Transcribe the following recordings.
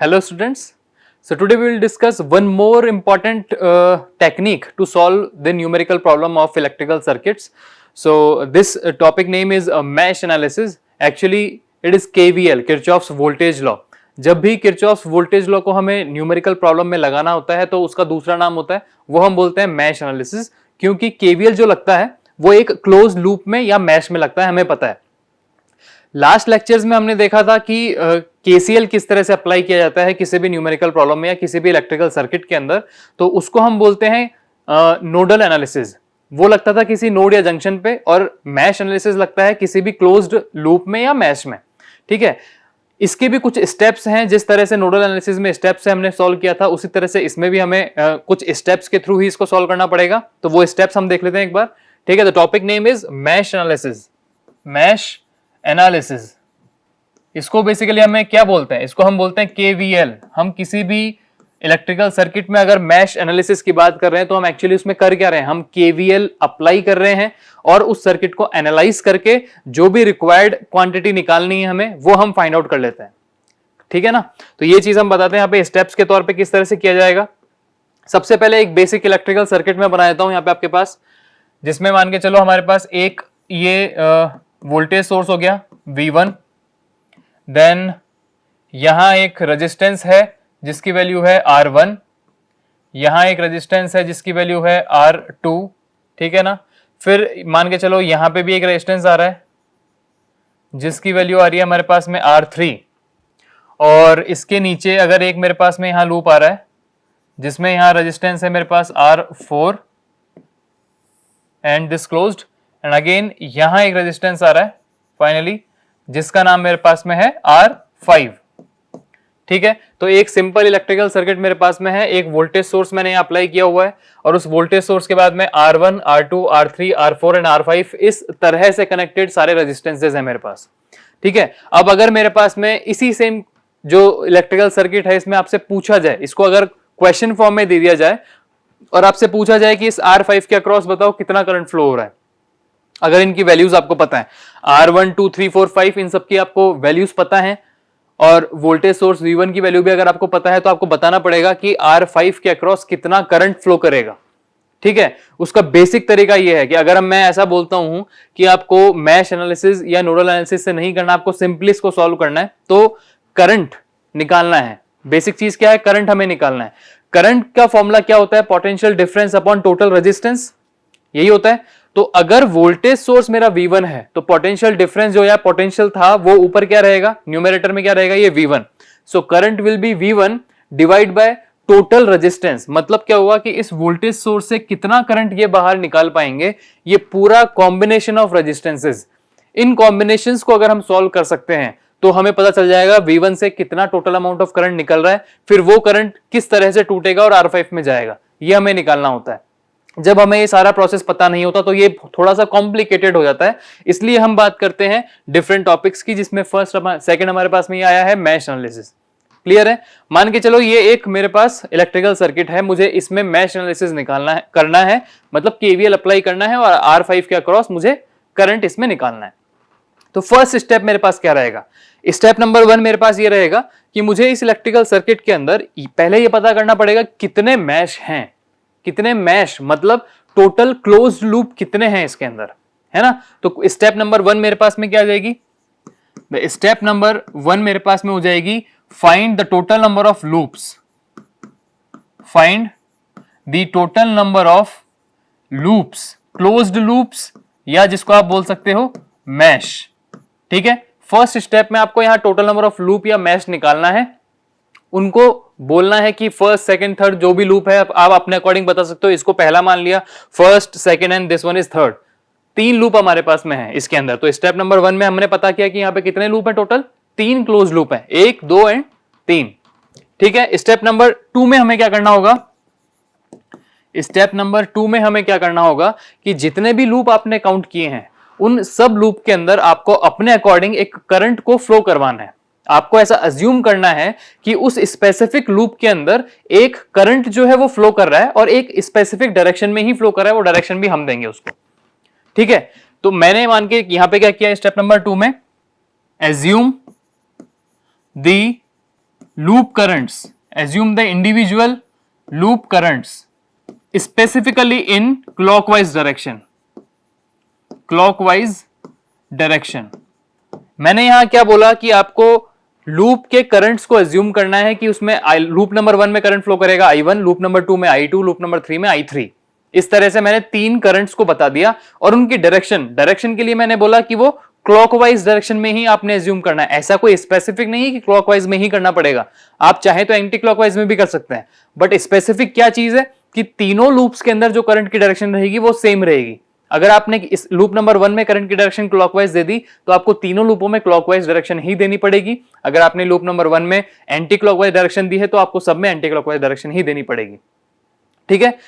Hello students. So today we will discuss one more important technique to solve the numerical problem of electrical circuits. So this topic name is mesh analysis. Actually it is KVL, Kirchhoff's voltage law. जब भी Kirchhoff's voltage law को हमें numerical problem में लगाना होता है तो उसका दूसरा नाम होता है, वो हम बोलते हैं मैश एनालिसिस, क्योंकि केवीएल जो लगता है वो एक क्लोज लूप में या मैश में लगता है, हमें पता है। लास्ट लेक्चर्स में हमने देखा था कि केसीएल किस तरह से अप्लाई किया जाता है किसी भी न्यूमेरिकल प्रॉब्लम में या किसी भी इलेक्ट्रिकल सर्किट के अंदर, तो उसको हम बोलते हैं नोडल एनालिसिस। वो लगता था किसी नोड या जंक्शन पे, और मैश एनालिसिस लगता है किसी भी क्लोज्ड लूप में या मैश में। ठीक है, इसके भी कुछ स्टेप्स हैं। जिस तरह से नोडल एनालिसिस में स्टेप्स से हमने सॉल्व किया था, उसी तरह से इसमें भी हमें कुछ स्टेप्स के थ्रू ही इसको सॉल्व करना पड़ेगा। तो वो स्टेप्स हम देख लेते हैं एक बार। ठीक है, the topic name is mesh analysis. Mesh analysis, इसको बेसिकली हमें क्या बोलते हैं? इसको हम बोलते हैं केवीएल। हम किसी भी इलेक्ट्रिकल सर्किट में अगर मैश एनालिसिस की बात कर रहे हैं तो हम एक्चुअली उसमें कर क्या रहे हैं? हम केवीएल अप्लाई कर रहे हैं और उस सर्किट को एनालाइज करके जो भी रिक्वायर्ड क्वांटिटी निकालनी है हमें, वो हम फाइंड आउट कर लेते हैं। ठीक है ना? तो ये चीज हम बताते हैं यहाँ पे स्टेप्स के तौर पे किस तरह से किया जाएगा। सबसे पहले एक बेसिक इलेक्ट्रिकल सर्किट में बना देता हूं यहाँ पे आपके पास, जिसमें मान के चलो हमारे पास एक ये वोल्टेज सोर्स हो गया V1, देन यहां एक रेजिस्टेंस है जिसकी वैल्यू है R1, यहां एक रेजिस्टेंस है जिसकी वैल्यू है R2। ठीक है ना? फिर मान के चलो यहां पे भी एक रेजिस्टेंस आ रहा है जिसकी वैल्यू आ रही है हमारे पास में R3, और इसके नीचे अगर एक मेरे पास में यहां लूप आ रहा है जिसमें यहां रेजिस्टेंस है मेरे पास R4 and this closed, and again यहां एक रेजिस्टेंस आ रहा है फाइनली जिसका नाम मेरे पास में है R5। ठीक है, तो एक सिंपल इलेक्ट्रिकल सर्किट मेरे पास में है। एक वोल्टेज सोर्स मैंने यहाँ अप्लाई किया हुआ है, और उस वोल्टेज सोर्स के बाद में R1, R2, R3, R4 and R5 इस तरह से कनेक्टेड सारे रेजिस्टेंसेज हैं मेरे पास। ठीक है, अब अगर मेरे पास में इसी सेम जो इलेक्ट्रिकल सर्किट है इसमें आपसे पूछा जाए, इसको अगर क्वेश्चन फॉर्म में दे दिया जाए और आपसे पूछा जाए कि इस R5 के अक्रॉस बताओ कितना करंट फ्लो हो रहा है, अगर इनकी वैल्यूज आपको पता है, R1, 2, 3, 4, 5 इन सब की आपको वैल्यूज पता है, और वोल्टेज सोर्स V1 की वैल्यू भी अगर आपको पता है, तो आपको बताना पड़ेगा कि R5 के अक्रॉस कितना करंट फ्लो करेगा। ठीक है, उसका बेसिक तरीका यह है कि अगर मैं ऐसा बोलता हूं कि आपको मैश एनालिसिस या नोडल एनालिसिस से नहीं करना, आपको सिंपली इसको सॉल्व करना है, तो करंट निकालना है। बेसिक चीज क्या है? करंट हमें निकालना है। करंट का फॉर्मूला क्या होता है? Potential difference upon total resistance, यही होता है। तो अगर वोल्टेज सोर्स मेरा V1 है तो पोटेंशियल डिफरेंस जो या पोटेंशियल था वो ऊपर क्या रहेगा? न्यूमरेटर में क्या रहेगा? ये V1। So current will be V1 divide by total resistance. मतलब क्या हुआ कि इस वोल्टेज सोर्स से कितना करंट ये बाहर निकाल पाएंगे, ये पूरा combination of resistances. In combinations को अगर हम सॉल्व कर सकते हैं तो हमें पता चल जाएगा V1 से कितना टोटल अमाउंट ऑफ करंट निकल रहा है, फिर वो करंट किस तरह से टूटेगा और R5 में जाएगा, ये हमें निकालना होता है। जब हमें ये सारा प्रोसेस पता नहीं होता तो ये थोड़ा सा कॉम्प्लिकेटेड हो जाता है, इसलिए हम बात करते हैं डिफरेंट टॉपिक्स की, जिसमें फर्स्ट सेकंड हमारे पास में ये आया है मैश एनालिसिस। क्लियर है? मान के चलो ये एक मेरे पास इलेक्ट्रिकल सर्किट है, मुझे इसमें मैश एनालिसिस निकालना है, करना है, मतलब केवीएल अप्लाई करना है, और R5 के अक्रॉस मुझे करंट इसमें निकालना है। तो फर्स्ट स्टेप मेरे पास क्या रहेगा? स्टेप नंबर 1 मेरे पास ये रहेगा कि मुझे इस इलेक्ट्रिकल सर्किट के अंदर पहले ये पता करना पड़ेगा कितने मैश हैं। कितने मैश मतलब टोटल क्लोज्ड लूप कितने हैं इसके अंदर, है ना? तो स्टेप नंबर 1 मेरे पास में क्या आ जाएगी? स्टेप नंबर 1 मेरे पास में हो जाएगी find the total number of loops. Find the total number of loops, closed loops, या जिसको आप बोल सकते हो मैश। ठीक है, फर्स्ट स्टेप में आपको यहां टोटल नंबर ऑफ लूप या मैश निकालना है। उनको बोलना है कि फर्स्ट, सेकंड, थर्ड जो भी लूप है आप अपने अकॉर्डिंग बता सकते हो। इसको पहला मान लिया, first, second and this one is third. 3 loop हमारे पास में है इसके अंदर। तो स्टेप नंबर 1 में हमने पता किया कि यहाँ पे कितने लूप है? टोटल 3 क्लोज लूप है, 1, 2 एंड 3। ठीक है, स्टेप नंबर 2 में हमें क्या करना होगा? स्टेप नंबर 2 में हमें क्या करना होगा कि जितने भी लूप आपने काउंट किए हैं उन सब लूप के अंदर आपको अपने अकॉर्डिंग एक करंट को फ्लो करवाना है। आपको ऐसा अज्यूम करना है कि उस स्पेसिफिक लूप के अंदर एक करंट जो है वो फ्लो कर रहा है, और एक स्पेसिफिक डायरेक्शन में ही फ्लो कर रहा है, वो डायरेक्शन भी हम देंगे उसको। ठीक है, तो मैंने मान के यहां पे क्या किया स्टेप नंबर 2 में? Assume the loop currents, assume the individual loop currents specifically in clockwise direction. मैंने यहां क्या बोला कि आपको लूप के करंट्स को एज्यूम करना है कि उसमें लूप नंबर 1 में करंट फ्लो करेगा I1, लूप नंबर 2 में I2, लूप नंबर 3 में I3। इस तरह से मैंने 3 करंट्स को बता दिया और उनकी डायरेक्शन के लिए मैंने बोला कि वो क्लॉकवाइज डायरेक्शन में ही आपने एज्यूम करना है। ऐसा कोई स्पेसिफिक नहीं है कि क्लॉकवाइज में ही करना पड़ेगा, आप चाहे तो एंटी क्लॉकवाइज में भी कर सकते हैं, बट स्पेसिफिक क्या चीज है कि तीनों लूप्स के अंदर जो करंट की डायरेक्शन रहेगी वो सेम रहेगी। अगर आपने इस लूप नंबर 1 में करंट की डायरेक्शन क्लॉकवाइज दे दी तो आपको तीनों लूपों में क्लॉकवाइज डायरेक्शन ही देनी पड़ेगी। अगर आपने लूप नंबर 1 में एंटी क्लॉकवाइज डायरेक्शन दी है तो आपको सब में एंटी क्लॉकवाइज डायरेक्शन ही देनी पड़ेगी। ठीक है,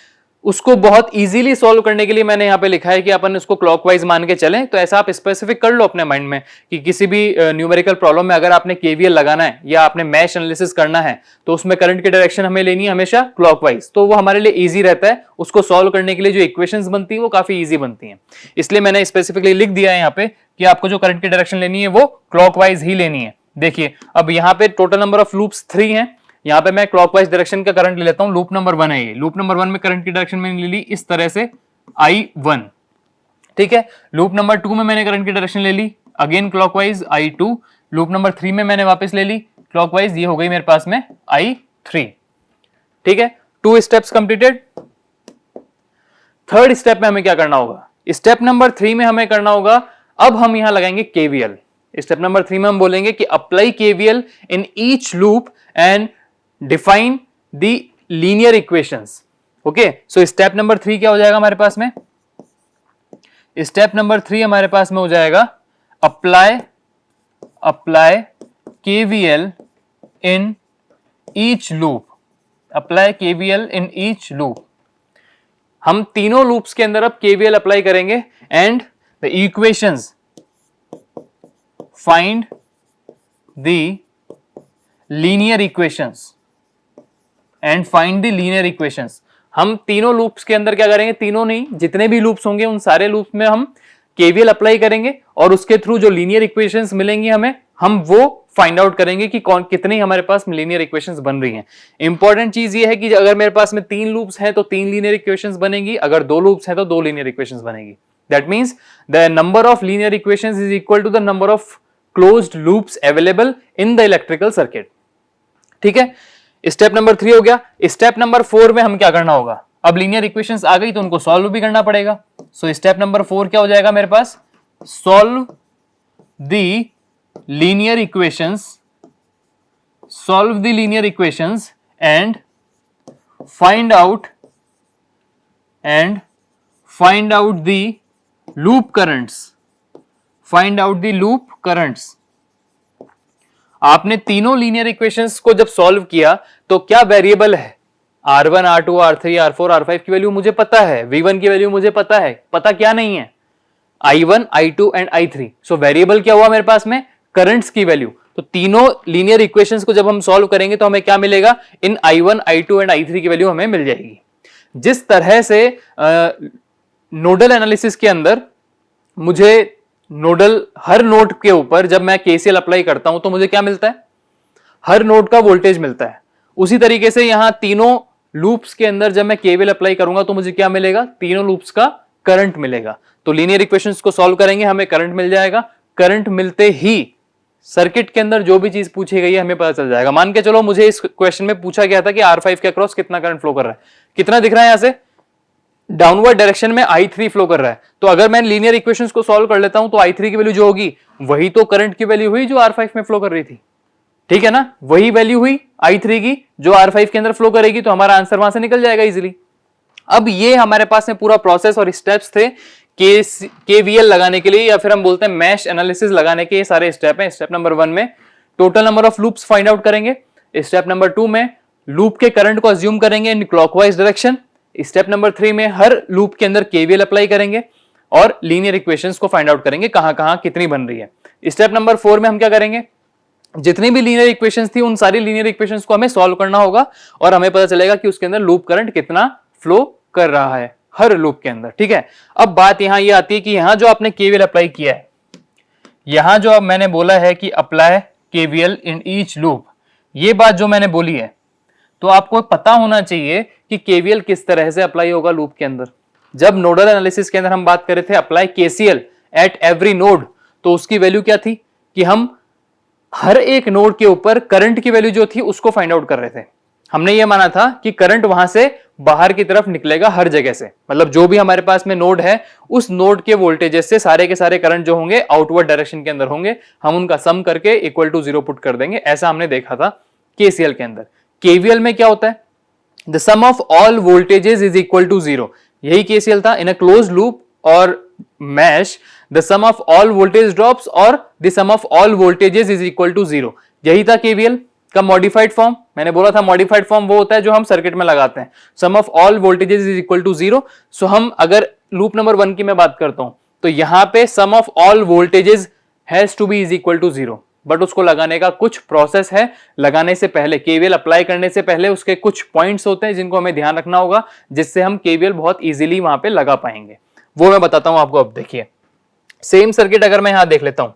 उसको बहुत इजीली सॉल्व करने के लिए मैंने यहां पे लिखा है कि अपन इसको क्लॉकवाइज मान के चलें। तो ऐसा आप स्पेसिफिक कर लो अपने माइंड में कि किसी भी न्यूमेरिकल प्रॉब्लम में अगर आपने केवीएल लगाना है या आपने मैश एनालिसिस करना है तो उसमें करंट की डायरेक्शन हमें लेनी है हमेशा क्लॉकवाइज, तो वो हमारे लिए इजी रहता है। उसको सॉल्व करने के लिए जो इक्वेशंस बनती है वो काफी इजी बनती हैं, इसलिए मैंने स्पेसिफिकली लिख दिया है यहाँ पे कि आपको जो करंट की डायरेक्शन लेनी है वो क्लॉकवाइज ही लेनी है। देखिए अब यहाँ पे टोटल नंबर ऑफ लूप्स 3 हैं, यहां पे मैं क्लॉकवाइज डायरेक्शन का करंट ले लेता हूं। लूप नंबर 1 है ये, लूप नंबर 1 में करंट की डायरेक्शन मैंने ले ली इस तरह से I1। ठीक है, लूप नंबर 2 में मैंने करंट की डायरेक्शन ले ली again clockwise I2। Loop number 3 में मैंने वापस ले ली क्लॉकवाइज, ये हो गई मेरे पास में I3। ठीक है, 2 स्टेप्स कंप्लीटेड। थर्ड स्टेप में हमें क्या करना होगा, स्टेप नंबर 3 में हमें करना होगा, अब हम यहां लगाएंगे केवीएल। स्टेप नंबर 3 में हम बोलेंगे कि apply KVL in each loop and define the linear equations. Okay, so step number 3 क्या हो जाएगा हमारे पास में, स्टेप नंबर 3 हमारे पास में हो जाएगा apply KVL in each loop. Apply KVL in each loop, हम तीनों लूप्स के अंदर अब केवीएल अप्लाई करेंगे and the equations, find the linear equations and find the linear equations. हम तीनों लूप्स के अंदर क्या करेंगे, तीनों नहीं जितने भी लूप्स होंगे उन सारे लूप्स में हम केवीएल अप्लाई करेंगे और उसके थ्रू जो लीनियर इक्वेशंस मिलेंगी हमें, हम वो फाइंड आउट करेंगे कि कौन कितनी हमारे पास लीनियर इक्वेशंस बन रही हैं। इंपॉर्टेंट चीज ये है कि अगर मेरे पास में 3 लूप्स हैं तो 3 लीनियर इक्वेशंस बनेगी, अगर 2 लूप्स हैं तो 2 लीनियर इक्वेशंस बनेगी। That means the number of linear equations is equal to the number of closed loops available in the electrical circuit. ठीक है, स्टेप नंबर 3 हो गया। स्टेप नंबर 4 में हम क्या करना होगा, अब लीनियर इक्वेशंस आ गई तो उनको सॉल्व भी करना पड़ेगा। सो स्टेप नंबर 4 क्या हो जाएगा मेरे पास, solve the linear equations and find out the loop currents. आपने तीनों लीनियर इक्वेशंस को जब सॉल्व किया तो क्या वेरिएबल है, R1, R2, R3, R4, R5 की वैल्यू मुझे पता है, V1 की वैल्यू मुझे पता है, पता क्या नहीं है, I1, I2 and I3। So variable क्या हुआ मेरे पास में, करंट्स की वैल्यू। तो तीनों लीनियर इक्वेशंस को जब हम सॉल्व करेंगे तो हमें क्या मिलेगा, इन I1, I2 एंड I3 की वैल्यू हमें मिल जाएगी। जिस तरह से नोडल एनालिसिस के अंदर मुझे हर नोड के ऊपर जब मैं केसीएल अप्लाई करता हूं तो मुझे क्या मिलता है, हर नोड का वोल्टेज मिलता है, उसी तरीके से यहां तीनों लूप्स के अंदर जब मैं केवीएल अप्लाई करूंगा तो मुझे क्या मिलेगा, तीनों लूप्स का करंट मिलेगा। तो लीनियर इक्वेशंस को सॉल्व करेंगे, हमें करंट मिल जाएगा। करंट मिलते ही सर्किट के अंदर जो भी चीज पूछी गई है हमें पता चल जाएगा। मान के चलो मुझे इस क्वेश्चन में पूछा गया था कि R5 के अक्रॉस कितना करंट फ्लो कर रहा है, कितना दिख रहा है, यहां से डाउनवर्ड डायरेक्शन में I3 फ्लो कर रहा है। तो अगर मैं लीनियर इक्वेशंस को सॉल्व कर लेता हूं तो I3 की वैल्यू जो होगी वही तो करंट की वैल्यू हुई जो R5 में फ्लो कर रही थी। ठीक है ना, वही वैल्यू हुई I3 की जो R5 के अंदर फ्लो करेगी, तो हमारा आंसर वहां से निकल जाएगा इजीली। अब ये हमारे पास में पूरा प्रोसेस और स्टेप्स थे केवीएल लगाने के लिए, या फिर हम बोलते हैं मैश एनालिसिस लगाने के ये सारे स्टेप हैं। स्टेप नंबर 1 में total number of loops find out करेंगे। स्टेप नंबर 2 में लूप के करंट को अज्यूम करेंगे in clockwise direction. Step number 3 में हर लूप के अंदर केवीएल अप्लाई करेंगे और लीनियर इक्वेशंस को फाइंड आउट करेंगे कहां कहां कितनी बन रही है। स्टेप नंबर 4 में हम क्या करेंगे, जितनी भी लीनियर इक्वेशंस थी उन सारी लीनियर इक्वेशंस को हमें सॉल्व करना होगा और हमें पता चलेगा कि उसके अंदर लूप करंट कितना फ्लो कर रहा है हर लूप के अंदर। ठीक है, अब बात यहां ये आती है कि यहां जो आपने केवीएल अप्लाई किया है, यहां जो अब मैंने बोला है कि apply KVL in each loop, ये बात जो मैंने बोली है, तो आपको पता होना चाहिए कि केवीएल किस तरह से अप्लाई होगा लूप के अंदर। जब नोडल एनालिसिस के अंदर हम बात कर रहे थे apply KCL at every node, तो उसकी वैल्यू क्या थी कि हम हर एक नोड के ऊपर करंट की वैल्यू जो थी उसको फाइंड आउट कर रहे थे। हमने ये माना था कि करंट वहां से बाहर की तरफ निकलेगा हर जगह से, मतलब जो भी हमारे पास में नोड है उस नोड के वोल्टेजेस से सारे के सारे करंट जो होंगे आउटवर्ड डायरेक्शन के अंदर होंगे, हम उनका सम करके इक्वल टू 0 पुट कर देंगे। ऐसा हमने देखा था केसीएल के अंदर। केवीएल में क्या होता है, the sum of all voltages is equal to 0। यही केसीएल था। इन अ क्लोज लूप और mesh the sum of all voltage drops और the sum of all voltages is equal to 0। यही था केवीएल का मॉडिफाइड फॉर्म। मैंने बोला था मॉडिफाइड फॉर्म वो होता है जो हम सर्किट में लगाते हैं, sum of all voltages is equal to 0। So हम अगर लूप नंबर 1 की मैं बात करता हूं तो यहां पे sum of all voltages has to be is equal to 0, but उसको लगाने का कुछ प्रोसेस है। लगाने से पहले केवीएल अप्लाई करने से पहले उसके कुछ पॉइंट्स होते हैं जिनको हमें ध्यान रखना होगा, जिससे हम केवीएल बहुत इजीली वहां पे लगा पाएंगे। वो मैं बताता हूं आपको। अब देखिए सेम सर्किट अगर मैं यहां देख लेता हूं,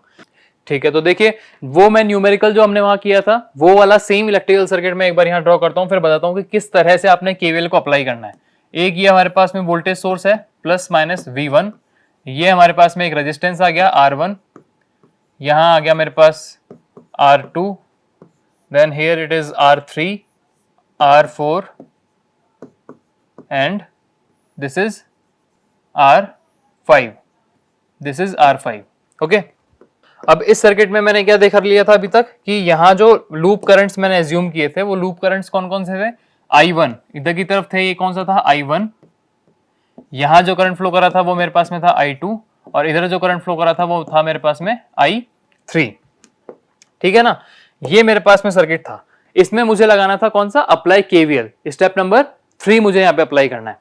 ठीक है, तो देखिए वो मैं न्यूमेरिकल जो हमने वहां किया था वो वाला सेम इलेक्ट्रिकल सर्किट में एक बार यहां ड्रॉ करता हूं, फिर बताता हूं कि किस तरह से आपने केवीएल को अप्लाई करना है। एक ये हमारे पास में वोल्टेज सोर्स है प्लस माइनस V1, ये हमारे पास में एक रेजिस्टेंस आ गया R1, यहां आ गया मेरे पास R2, then here it is R3, R4 and this is R5, this is R5। Okay, अब इस सर्किट में मैंने क्या देख लिया था अभी तक कि यहां जो लूप करंट्स मैंने एज्यूम किए थे वो लूप करंट्स कौन कौन से थे। I1 इधर की तरफ थे, ये कौन सा था I1, यहां जो करंट फ्लो कर रहा था वो मेरे पास में था I2, और इधर जो करंट फ्लो कर रहा था वो था मेरे पास में I3। ठीक है ना, ये मेरे पास में सर्किट था। इसमें मुझे लगाना था कौन सा, अप्लाई केवीएल। स्टेप नंबर 3 मुझे यहाँ पे अप्लाई करना है।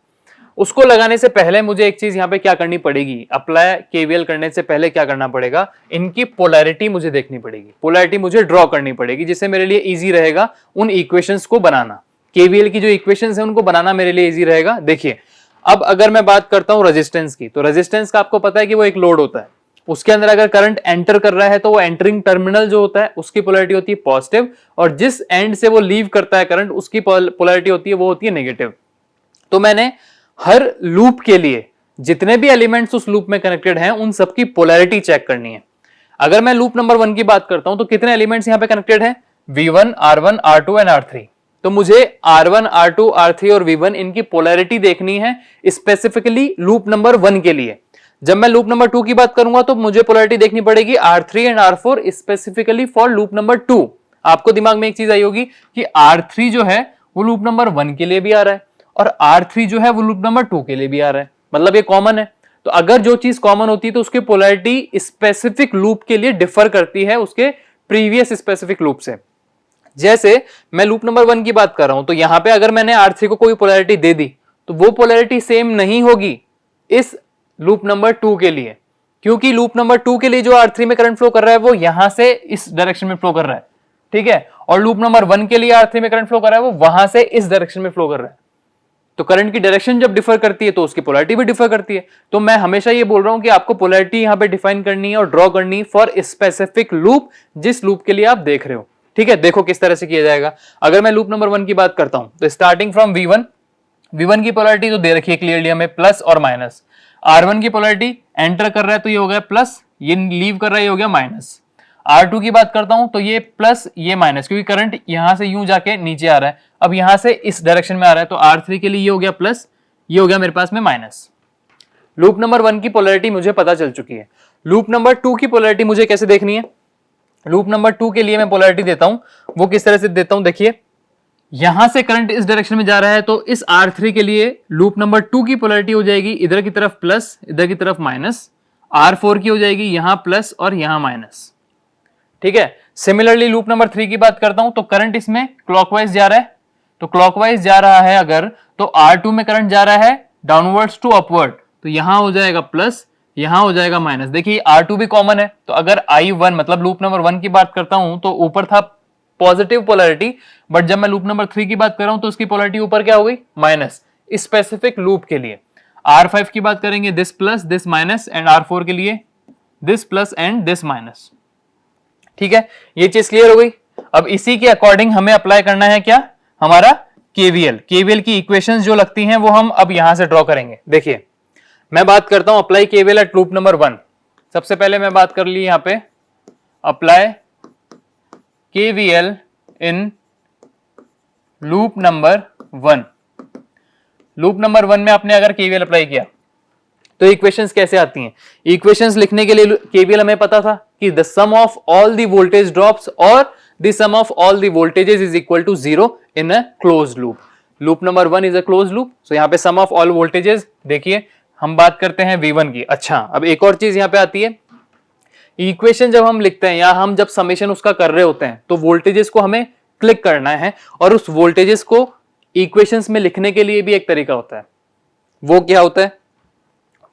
उसको लगाने से पहले मुझे एक चीज यहाँ पे क्या करनी पड़ेगी, अप्लाई केवीएल करने से पहले क्या करना पड़ेगा, इनकी पोलैरिटी मुझे देखनी पड़ेगी, पोलैरिटी मुझे ड्रॉ करनी पड़ेगी, जिससे मेरे लिए इजी रहेगा उन इक्वेशंस को बनाना। केवीएल की जो इक्वेशंस है उनको बनाना मेरे लिए इजी रहेगा। देखिए अब अगर मैं बात करता हूं रेजिस्टेंस की, तो रेजिस्टेंस का आपको पता है कि वो एक लोड होता है, उसके अंदर अगर करंट एंटर कर रहा है तो वो एंटरिंग टर्मिनल जो होता है उसकी पोलैरिटी होती है पॉजिटिव, और जिस एंड से वो लीव करता है करंट उसकी पोलैरिटी होती है वो होती है नेगेटिव। तो मैंने हर लूप के लिए जितने भी एलिमेंट्स उस लूप में कनेक्टेड हैं उन सबकी पोलैरिटी चेक करनी है। अगर मैं लूप नंबर 1 की बात करता हूं तो कितने एलिमेंट्स यहां पे कनेक्टेड हैं, V1, R1, R2 and R3। तो मुझे R1, R2, R3 और V1 इनकी पोलैरिटी देखनी है स्पेसिफिकली लूप नंबर 1 के लिए। जब मैं लूप नंबर 2 की बात करूंगा तो मुझे पोलैरिटी देखनी पड़ेगी R3 and R4 specifically for loop number 2। आपको दिमाग में एक चीज आई होगी कि R3 जो है वो लूप नंबर 1 के लिए भी आ रहा है और R3 जो है वो लूप नंबर 2 के लिए भी आ रहा है, मतलब ये कॉमन है। तो अगर जो चीज कॉमन होती है तो उसकी पोलैरिटी स्पेसिफिक लूप के लिए डिफर करती है उसके प्रीवियस स्पेसिफिक लूप से। जैसे मैं लूप नंबर 1 की बात कर रहा हूं तो यहां पे अगर मैंने R3 को कोई पोलैरिटी दे दी तो वो पोलैरिटी सेम नहीं होगी इस लूप नंबर 2 के लिए, क्योंकि लूप नंबर 2 के लिए जो R3 में करंट फ्लो कर रहा है वो यहां से इस डायरेक्शन में फ्लो कर रहा है, ठीक है, और लूप नंबर 1 के लिए R3 में करंट फ्लो कर रहा है वो वहां से इस डायरेक्शन में फ्लो कर रहा है। तो करंट की डायरेक्शन जब डिफर करती है तो उसकी पोलैरिटी भी डिफर करती है। तो मैं हमेशा ये बोल रहा हूं कि आपको पोलैरिटी यहां पे डिफाइन करनी है और ड्रॉ करनी है फॉर स्पेसिफिक लूप, जिस लूप के लिए आप देख रहे हो। ठीक है, देखो किस तरह से किया जाएगा। अगर मैं लूप नंबर 1 की बात करता हूं तो स्टार्टिंग फ्रॉम V1 की पोलैरिटी तो दे रखी है क्लियरली हमें प्लस और माइनस। R1 की पोलैरिटी एंटर कर रहा है तो ये हो गया प्लस, ये लीव कर रहा है ये हो गया माइनस। R2 की बात करता हूं तो ये प्लस ये माइनस, क्योंकि करंट यहां से यूं जाके नीचे आ रहा है, अब यहां से इस डायरेक्शन में आ रहा है, तो R3 के लिए ये हो गया प्लस, ये हो गया मेरे पास में माइनस। लूप नंबर 1 की पोलैरिटी मुझे पता चल चुकी है। लूप नंबर 2 की पोलैरिटी मुझे कैसे देखनी है, लूप नंबर 2 के लिए मैं पोलैरिटी देता हूं, वो किस तरह से देता हूं, देखिए यहां से करंट इस डायरेक्शन में जा रहा है तो इस R3 के लिए लूप नंबर 2 की पोलैरिटी हो जाएगी इधर की तरफ प्लस, इधर की तरफ माइनस। R4 की हो जाएगी यहां प्लस और यहां माइनस। ठीक है, सिमिलरली लूप नंबर 3 की बात करता हूं तो करंट इसमें क्लॉकवाइज जा रहा है, तो क्लॉकवाइज जा रहा है अगर तो R2 में करंट जा रहा है डाउनवर्ड्स टू अपवर्ड, तो यहां हो जाएगा प्लस, यहां हो जाएगा माइनस। देखिए R2 भी कॉमन है, तो अगर I1 मतलब लूप नंबर 1 की बात करता हूं तो ऊपर था पॉजिटिव पोलैरिटी, बट जब मैं लूप नंबर 3 की बात कर रहा हूं तो उसकी पोलैरिटी ऊपर क्या हो गई, माइनस, स्पेसिफिक लूप के लिए। R5 की बात करेंगे this plus this minus, and R4 के लिए this plus and this minus. ठीक है, ये चीज क्लियर हो गई। अब इसी के अकॉर्डिंग हमें अप्लाई करना है क्या, हमारा केवीएल। केवीएल की इक्वेशंस जो लगती हैं वो हम अब यहां से ड्रॉ करेंगे। देखिए मैं बात करता हूं apply KVL at loop number 1। सबसे पहले मैं बात कर ली यहां पे apply KVL in loop number 1। Loop number 1 में आपने अगर केवीएल अप्लाई किया तो इक्वेशंस कैसे आती हैं? इक्वेशंस लिखने के लिए केवीएल हमें पता था कि the sum of all the voltage drops और the sum of all the voltages is equal to 0 in a closed loop. Loop number 1 is a closed loop, so यहां पे सम ऑफ ऑल वोल्टेजेस, देखिए हम बात करते हैं V1 की। अच्छा, अब एक और चीज यहां पे आती है, इक्वेशन जब हम लिखते हैं या हम जब समेशन उसका कर रहे होते हैं तो वोल्टेजेस को हमें क्लिक करना है, और उस वोल्टेजेस को इक्वेशंस में लिखने के लिए भी एक तरीका होता है। वो क्या होता है?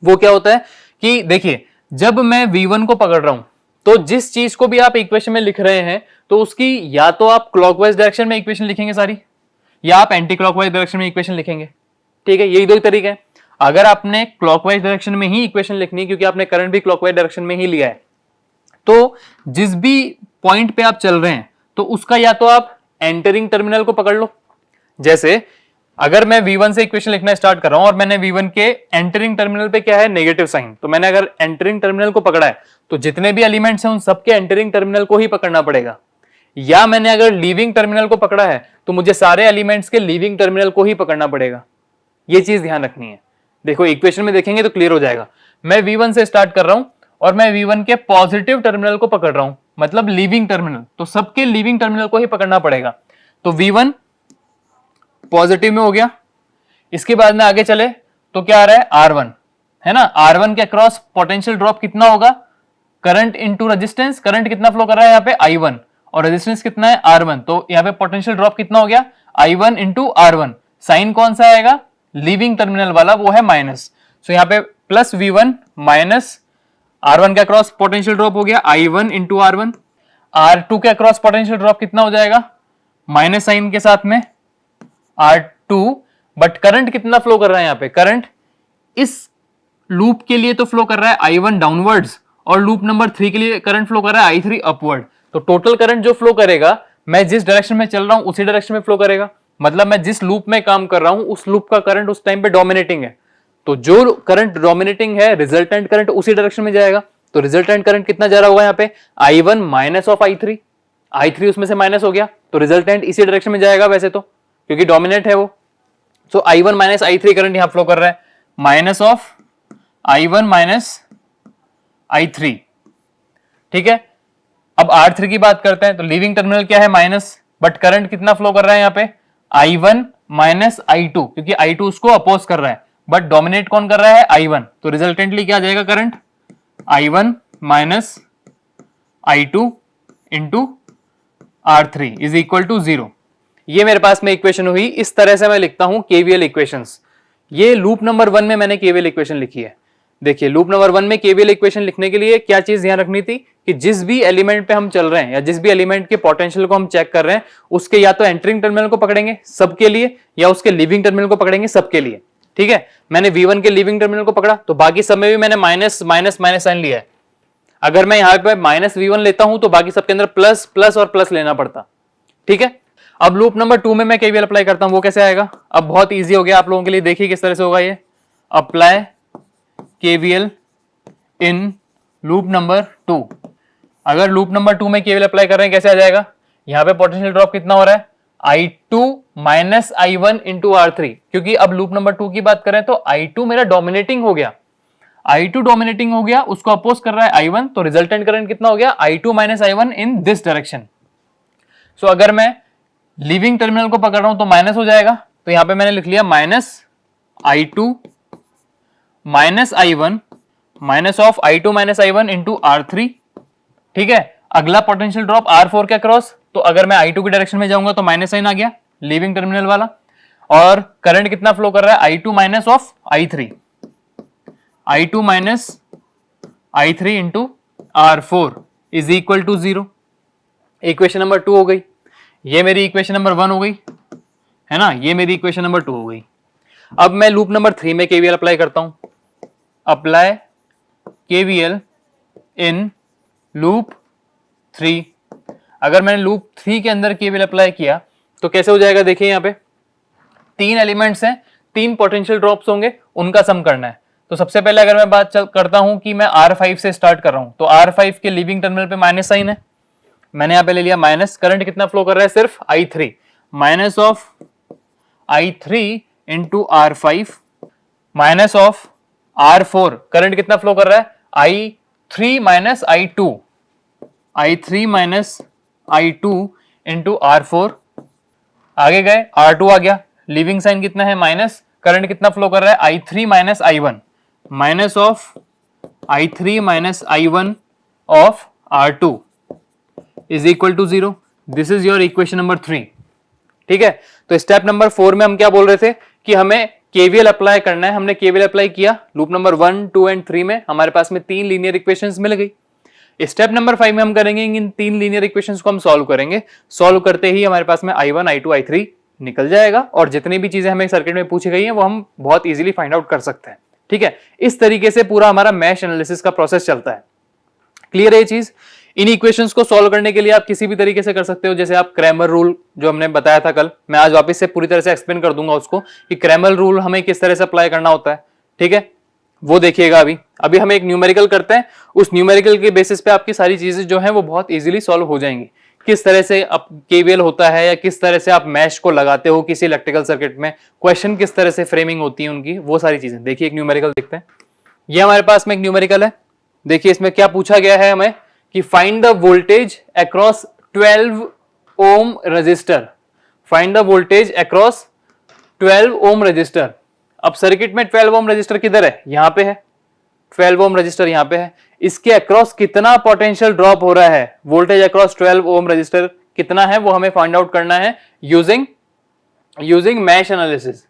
वो क्या होता है कि देखिए जब मैं V1 को पकड़ रहा हूं तो जिस चीज को भी आप इक्वेशन में लिख रहे हैं तो उसकी या तो आप क्लॉकवाइज डायरेक्शन में इक्वेशन लिखेंगे सारी, या आप एंटी क्लॉकवाइज डायरेक्शन में इक्वेशन लिखेंगे। ठीक है, यही दो तरीके हैं। अगर आपने क्लॉकवाइज डायरेक्शन में ही इक्वेशन लिखनी है क्योंकि आपने करंट भी क्लॉकवाइज डायरेक्शन में ही लिया है, तो जिस भी पॉइंट पे आप चल रहे हैं तो उसका या तो आप एंटरिंग टर्मिनल को पकड़ लो। जैसे अगर मैं V1 से इक्वेशन लिखना स्टार्ट कर रहा हूं और मैंने V1 के एंटरिंग टर्मिनल पे क्या है, नेगेटिव साइन, तो मैंने अगर एंटरिंग टर्मिनल को पकड़ा है तो जितने भी एलिमेंट्स हैं उन सबके एंटरिंग टर्मिनल को ही पकड़ना पड़ेगा। या मैंने अगर लीविंग टर्मिनल को पकड़ा है तो मुझे सारे एलिमेंट्स के लीविंग टर्मिनल को ही पकड़ना पड़ेगा। ये चीज ध्यान रखनी है। देखो इक्वेशन में देखेंगे तो क्लियर हो जाएगा। मैं V1 से स्टार्ट कर रहा हूं और मैं V1 के पॉजिटिव टर्मिनल को पकड़ रहा हूं, मतलब लीविंग टर्मिनल, तो सबके लीविंग टर्मिनल को ही पकड़ना पड़ेगा। तो V1 पॉजिटिव में हो गया। इसके बाद में आगे चले तो क्या आ रहा है, R1 है ना। R1 के अक्रॉस पोटेंशियल ड्रॉप कितना होगा, करंट इनटू रेजिस्टेंस। करंट कितना फ्लो कर रहा है यहाँ पे, I1, और रेजिस्टेंस कितना है, R1। तो यहाँ पे पोटेंशियल ड्रॉप कितना हो गया, I1 इंटू R1। साइन कौन सा आएगा, लीविंग टर्मिनल वाला, वो है माइनस। सो यहाँ पे प्लस V1 माइनस R1 के अक्रॉस पोटेंशियल ड्रॉप हो गया I1 इंटू R1। R2 के अक्रॉस पोटेंशियल ड्रॉप कितना हो जाएगा, माइनस साइन के साथ में R2। बट करंट कितना फ्लो कर रहा है यहाँ पे, करंट इस लूप के लिए तो फ्लो कर रहा है I1 डाउनवर्ड्स, और लूप नंबर 3 के लिए करंट फ्लो कर रहा है I3 अपवर्ड। तो टोटल करंट जो फ्लो करेगा, मैं जिस डायरेक्शन में चल रहा हूं उसी डायरेक्शन में फ्लो करेगा। मतलब मैं जिस लूप में काम कर रहा हूं उस लूप का करंट उस टाइम पे डोमिनेटिंग है, तो जो करंट डोमिनेटिंग है रिजल्टेंट करंट उसी डायरेक्शन में जाएगा। तो रिजल्टेंट करंट कितना जा रहा होगा यहाँ पे, I1 माइनस ऑफ I3 उसमें से माइनस हो गया, तो रिजल्टेंट इसी डायरेक्शन में जाएगा वैसे तो, क्योंकि डोमिनेट है वो। सो I1 माइनस I3 करंट यहां फ्लो कर रहा है, minus of I1 minus I3। ठीक है, अब R3 की बात करते हैं तो लीविंग टर्मिनल क्या है, माइनस, बट करंट कितना फ्लो कर रहा है यहाँ पे, I1 माइनस I2, क्योंकि I2 उसको अपोज कर रहा है, बट डोमिनेट कौन कर रहा है, I1। तो रिजल्टेंटली क्या जाएगा current, I1 minus I2 into R3 is equal to 0। ये मेरे पास में इक्वेशन हुई। इस तरह से मैं लिखता हूं केवीएल इक्वेशंस। ये लूप नंबर 1 में मैंने केवीएल इक्वेशन लिखी है। देखिए लूप नंबर 1 में केवीएल इक्वेशन लिखने के लिए क्या चीज ध्यान रखनी थी कि जिस भी एलिमेंट पे हम चल रहे हैं या जिस भी एलिमेंट के पोटेंशियल को हम चेक कर रहे हैं उसके या तो एंटरिंग टर्मिनल को पकड़ेंगे सबके लिए, या उसके लीविंग टर्मिनल को पकड़ेंगे सबके लिए। ठीक है, मैंने V1 के लीविंग टर्मिनल को पकड़ा तो बाकी सब में भी मैंने माइनस माइनस माइनस साइन लिया है। अगर मैं यहाँ पे माइनस V1 लेता हूं तो बाकी सबके अंदर प्लस प्लस और प्लस लेना पड़ता। ठीक है, अब लूप नंबर 2 में मैं केवीएल अप्लाई करता हूं, वो कैसे आएगा, अब बहुत इजी हो गया आप लोगों के लिए। देखिए किस तरह से होगा ये, apply KVL in loop number 2। अगर लूप नंबर 2 में केवीएल अप्लाई कर रहे हैं कैसे आ जाएगा, यहां पे पोटेंशियल ड्रॉप कितना हो रहा है, I2 minus I1 into R3, क्योंकि अब लूप नंबर 2 की बात करें तो I2 मेरा डोमिनेटिंग हो गया, I2 डोमिनेटिंग हो गया, उसको अपोज कर रहा है I1, तो रिजल्टेंट करंट कितना हो गया, I2 minus I1 in this direction. So अगर मैं लीविंग टर्मिनल को पकड़ रहा हूं तो माइनस हो जाएगा, तो यहां पे मैंने लिख लिया minus I2 minus I1 minus of I2 minus I1 into R3। ठीक है, अगला पोटेंशियल ड्रॉप R4 के अक्रॉस, तो अगर मैं I2 की डायरेक्शन में जाऊंगा तो माइनस साइन आ गया लीविंग टर्मिनल वाला, और करंट कितना फ्लो कर रहा है, I2 minus of I3, I2 minus I3 into R4 is equal to 0। Equation number 2 हो गई, ये मेरी इक्वेशन नंबर 1 हो गई है ना, ये मेरी इक्वेशन नंबर 2 हो गई। अब मैं लूप नंबर 3 में केवीएल अप्लाई करता हूं, अप्लाई केवीएल इन लूप 3। अगर मैंने लूप 3 के अंदर केवीएल अप्लाई किया तो कैसे हो जाएगा, देखिए यहाँ पे 3 एलिमेंट्स हैं, 3 पोटेंशियल ड्रॉप्स होंगे, उनका सम करना है। तो सबसे पहले अगर मैं बात करता हूं कि मैं R5 से स्टार्ट कर रहा हूं, तो R5 के लीविंग टर्मिनल पे माइनस साइन है, मैंने यहां पे ले लिया माइनस। करंट कितना फ्लो कर रहा है, सिर्फ I3, minus of I3 into R5 minus of R4। Current कितना फ्लो कर रहा है, I3 minus I2, I3 minus I2 into R4। आगे गए, R2 आ गया, लीविंग साइन कितना है माइनस, करंट कितना फ्लो कर रहा है, I3 minus I1, minus of I3 minus I1 of R2 is equal to 0। This is your equation number 3। ठीक है, तो स्टेप नंबर 4 में हम क्या बोल रहे थे कि हमें केवीएल अप्लाई करना है। हमने केवीएल अप्लाई किया लूप नंबर 1, 2 एंड 3 में, हमारे पास में 3 लीनियर इक्वेशंस मिल गई। स्टेप नंबर 5 में हम करेंगे इन 3 लीनियर इक्वेशंस को हम सॉल्व करेंगे। सॉल्व करते ही हमारे पास में I1, I2, I3 निकल जाएगा और जितनी भी चीजें हमें सर्किट में पूछी गई हैं वो हम बहुत इजीली फाइंड आउट कर सकते हैं। ठीक है, इस तरीके से पूरा हमारा मैश एनालिसिस का प्रोसेस चलता है। क्लियर है ये चीज? इन इक्वेशंस को सॉल्व करने के लिए आप किसी भी तरीके से कर सकते हो, जैसे आप क्रैमर रूल जो हमने बताया था कल, मैं आज वापस से पूरी तरह से एक्सप्लेन कर दूंगा उसको कि क्रैमर रूल हमें किस तरह से अप्लाई करना होता है। ठीक है, वो देखिएगा। अभी हम एक न्यूमेरिकल करते हैं, उस न्यूमेरिकल के बेसिस पे आपकी सारी चीजें जो है वो बहुत इजीली सॉल्व हो जाएंगी। किस तरह से केवीएल होता है या किस तरह से आप मैश को लगाते हो किसी इलेक्ट्रिकल सर्किट में, क्वेश्चन किस तरह से फ्रेमिंग होती है उनकी, वो सारी चीजें। देखिए एक न्यूमेरिकल देखते हैं, ये हमारे पास में एक न्यूमेरिकल है। देखिए इसमें क्या पूछा गया है हमें कि find the voltage across 12 ohm resistor, find the voltage across 12 ohm resistor. अब सर्किट में 12 ओम रजिस्टर किधर है, यहां पे है, 12 ओम रजिस्टर यहां पे है, इसके अक्रॉस कितना पोटेंशियल ड्रॉप हो रहा है, वोल्टेज अक्रॉस 12 ओम रजिस्टर कितना है वो हमें फाइंड आउट करना है यूजिंग मैश एनालिसिस,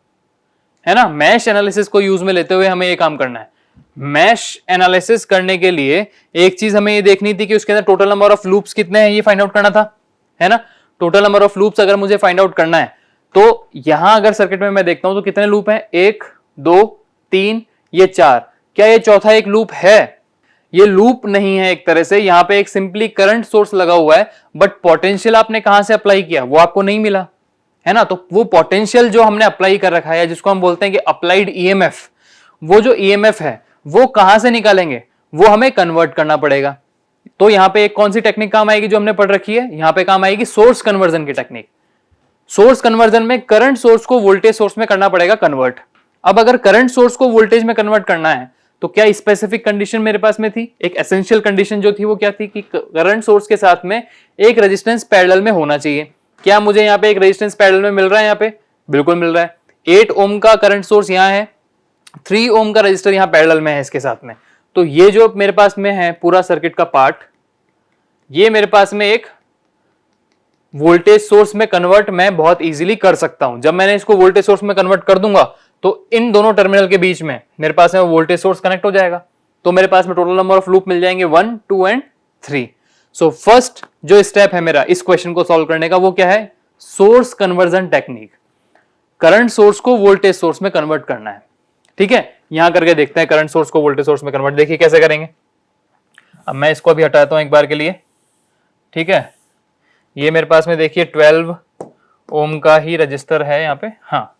है ना। मैश एनालिसिस को यूज में लेते हुए हमें ये काम करना है। मैश एनालिसिस करने के लिए एक चीज हमें ये देखनी थी कि उसके अंदर टोटल नंबर ऑफ लूप्स कितने हैं, ये फाइंड आउट करना था, है ना। टोटल नंबर ऑफ लूप्स अगर मुझे फाइंड आउट करना है तो यहां अगर सर्किट में मैं देखता हूं तो कितने लूप हैं, 1, 2, 3, ये 4। क्या ये चौथा एक लूप है? ये लूप नहीं है एक तरह से, यहां पे एक सिंपली करंट सोर्स लगा हुआ है, बट पोटेंशियल आपने कहां से अप्लाई किया वो आपको नहीं मिला, है ना। तो वो पोटेंशियल जो हमने अप्लाई कर रखा है, जिसको हम बोलते हैं कि अप्लाइड ईएमएफ, वो जो ईएमएफ है वो कहां से निकालेंगे, वो हमें कन्वर्ट करना पड़ेगा। तो यहां पे एक कौन सी टेक्निक काम आएगी जो हमने पढ़ रखी है, यहां पे काम आएगी सोर्स कन्वर्जन की टेक्निक। सोर्स कन्वर्जन में करंट सोर्स को वोल्टेज सोर्स में करना पड़ेगा कन्वर्ट। अब अगर करंट सोर्स को वोल्टेज में कन्वर्ट करना है तो क्या स्पेसिफिक कंडीशन मेरे पास में थी, एक एसेंशियल कंडीशन जो थी वो क्या थी कि करंट सोर्स के साथ में एक रेजिस्टेंस पैरेलल में होना चाहिए। क्या मुझे यहाँ पे एक रेजिस्टेंस पैरेलल में मिल रहा है, यहाँ पे बिल्कुल मिल रहा है। 8 ओम का करंट सोर्स यहाँ है, 3 ओम का रजिस्टर यहाँ पैरेलल में है इसके साथ में। तो ये जो मेरे पास में है पूरा सर्किट का पार्ट, ये मेरे पास में एक वोल्टेज सोर्स में कन्वर्ट मैं बहुत इजीली कर सकता हूं। जब मैंने इसको वोल्टेज सोर्स में कन्वर्ट कर दूंगा तो इन दोनों टर्मिनल के बीच में मेरे पास में वोल्टेज सोर्स कनेक्ट हो जाएगा। तो मेरे पास में टोटल नंबर ऑफ लूप मिल जाएंगे 1, 2 एंड 3। सो फर्स्ट जो स्टेप है मेरा इस क्वेश्चन को सॉल्व करने का वो क्या है, source conversion technique. Current source को वोल्टेज सोर्स में कन्वर्ट करना है। ठीक है, यहां करके देखते हैं करंट सोर्स को वोल्टेज सोर्स में कन्वर्ट। देखिए कैसे करेंगे। अब मैं इसको भी हटाता हूं एक बार के लिए। ठीक है, ये मेरे पास में देखिए 12 ओम का ही रजिस्टर है यहाँ पे। हाँ,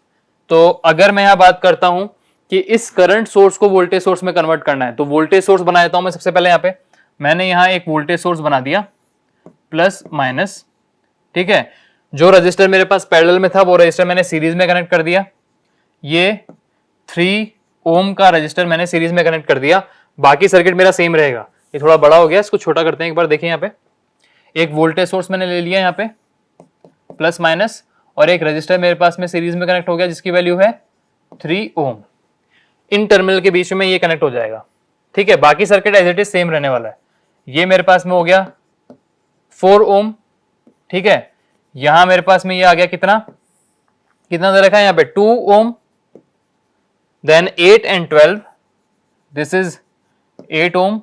तो अगर मैं यहां बात करता हूं कि इस करंट सोर्स को वोल्टेज सोर्स में कन्वर्ट करना है तो वोल्टेज सोर्स बना देता हूं मैं सबसे पहले। यहाँ पे मैंने यहाँ एक वोल्टेज सोर्स बना दिया प्लस माइनस। ठीक है, जो रजिस्टर मेरे पास पैरेलल में था वो रजिस्टर मैंने सीरीज में कनेक्ट कर दिया। ये 3 ओम का रजिस्टर मैंने सीरीज में कनेक्ट कर दिया। बाकी सर्किट मेरा सेम रहेगा। ये थोड़ा बड़ा हो गया, इसको छोटा करते हैं एक बार। देखिए यहाँ पे एक वोल्टेज सोर्स मैंने ले लिया यहाँ पे प्लस माइनस, और एक रजिस्टर मेरे पास में सीरीज में कनेक्ट हो गया जिसकी वैल्यू है 3 ओम। इन टर्मिनल के बीच में ये कनेक्ट हो जाएगा। ठीक है, बाकी circuit as it is same रहने वाला है। ये मेरे पास में हो गया 4 ओम। ठीक है, यहां मेरे पास में ये आ गया कितना दे रखा है यहाँ पे 2 ohm, then 8 and 12, this is 8 ohm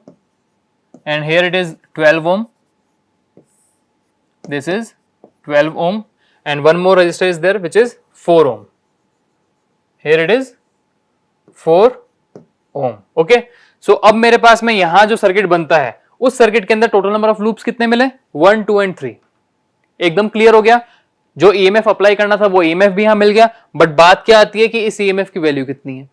and here it is 12 ohm, this is 12 ohm and one more resistor is there which is 4 ohm. Here it is 4 ohm. Okay, so अब मेरे पास में यहां जो सर्किट बनता है उस सर्किट के अंदर टोटल नंबर ऑफ लूप्स कितने मिले, 1, 2 एंड 3। एकदम क्लियर हो गया। जो ईएमएफ अप्लाई करना था वो ईएमएफ भी यहां मिल गया, बट बात क्या आती है कि इस ईएमएफ की वैल्यू कितनी है।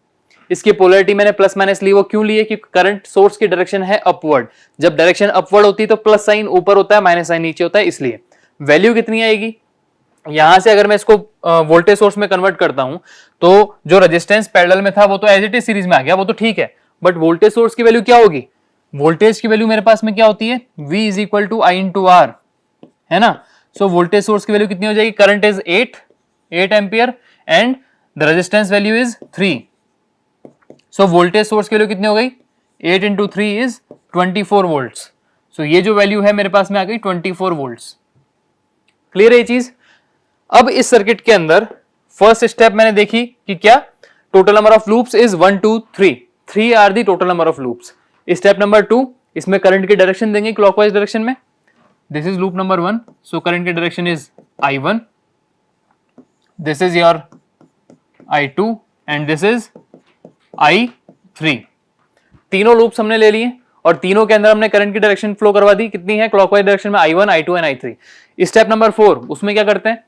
इसकी पोलैरिटी मैंने प्लस माइनस ली, वो क्यों लिए? क्योंकि करंट सोर्स की डायरेक्शन है अपवर्ड। जब डायरेक्शन अपवर्ड होती है तो प्लस साइन ऊपर होता है, माइनस साइन नीचे होता है, इसलिए वैल्यू कितनी आएगी। यहां से अगर मैं इसको वोल्टेज सोर्स में कन्वर्ट करता हूं तो जो रेजिस्टेंस पैरेलल में था वो तो एज इट इज सीरीज में आ गया, वो तो ठीक है, बट वोल्टेज सोर्स की वैल्यू क्या होगी? वोल्टेज की वैल्यू मेरे पास में क्या होती है? V is equal to I into R, है ना। सो वोल्टेज सोर्स की वैल्यू कितनी हो जाएगी? Current is 8 ampere and the resistance value is 3। So voltage source की वैल्यू कितनी हो गई? 8 इंटू 3 इज 24 वोल्ट्स। सो ये जो वैल्यू है मेरे पास में आ गई 24 वोल्ट्स। क्लियर है ये चीज? अब इस सर्किट के अंदर फर्स्ट स्टेप मैंने देखी कि क्या, total number of loops is 1 2 3, 3 are the total number of loops. Step number 2, इसमें करंट की डायरेक्शन देंगे क्लॉकवाइज डायरेक्शन में। This is loop number 1, so current की direction is I1, this is your I2 and this is I3। तीनों loops हमने ले लिए और तीनों के अंदर हमने करंट की डायरेक्शन फ्लो करवा दी, कितनी है? क्लॉकवाइज डायरेक्शन में I1, I2 and I3। Step number 4, उसमें क्या करते हैं?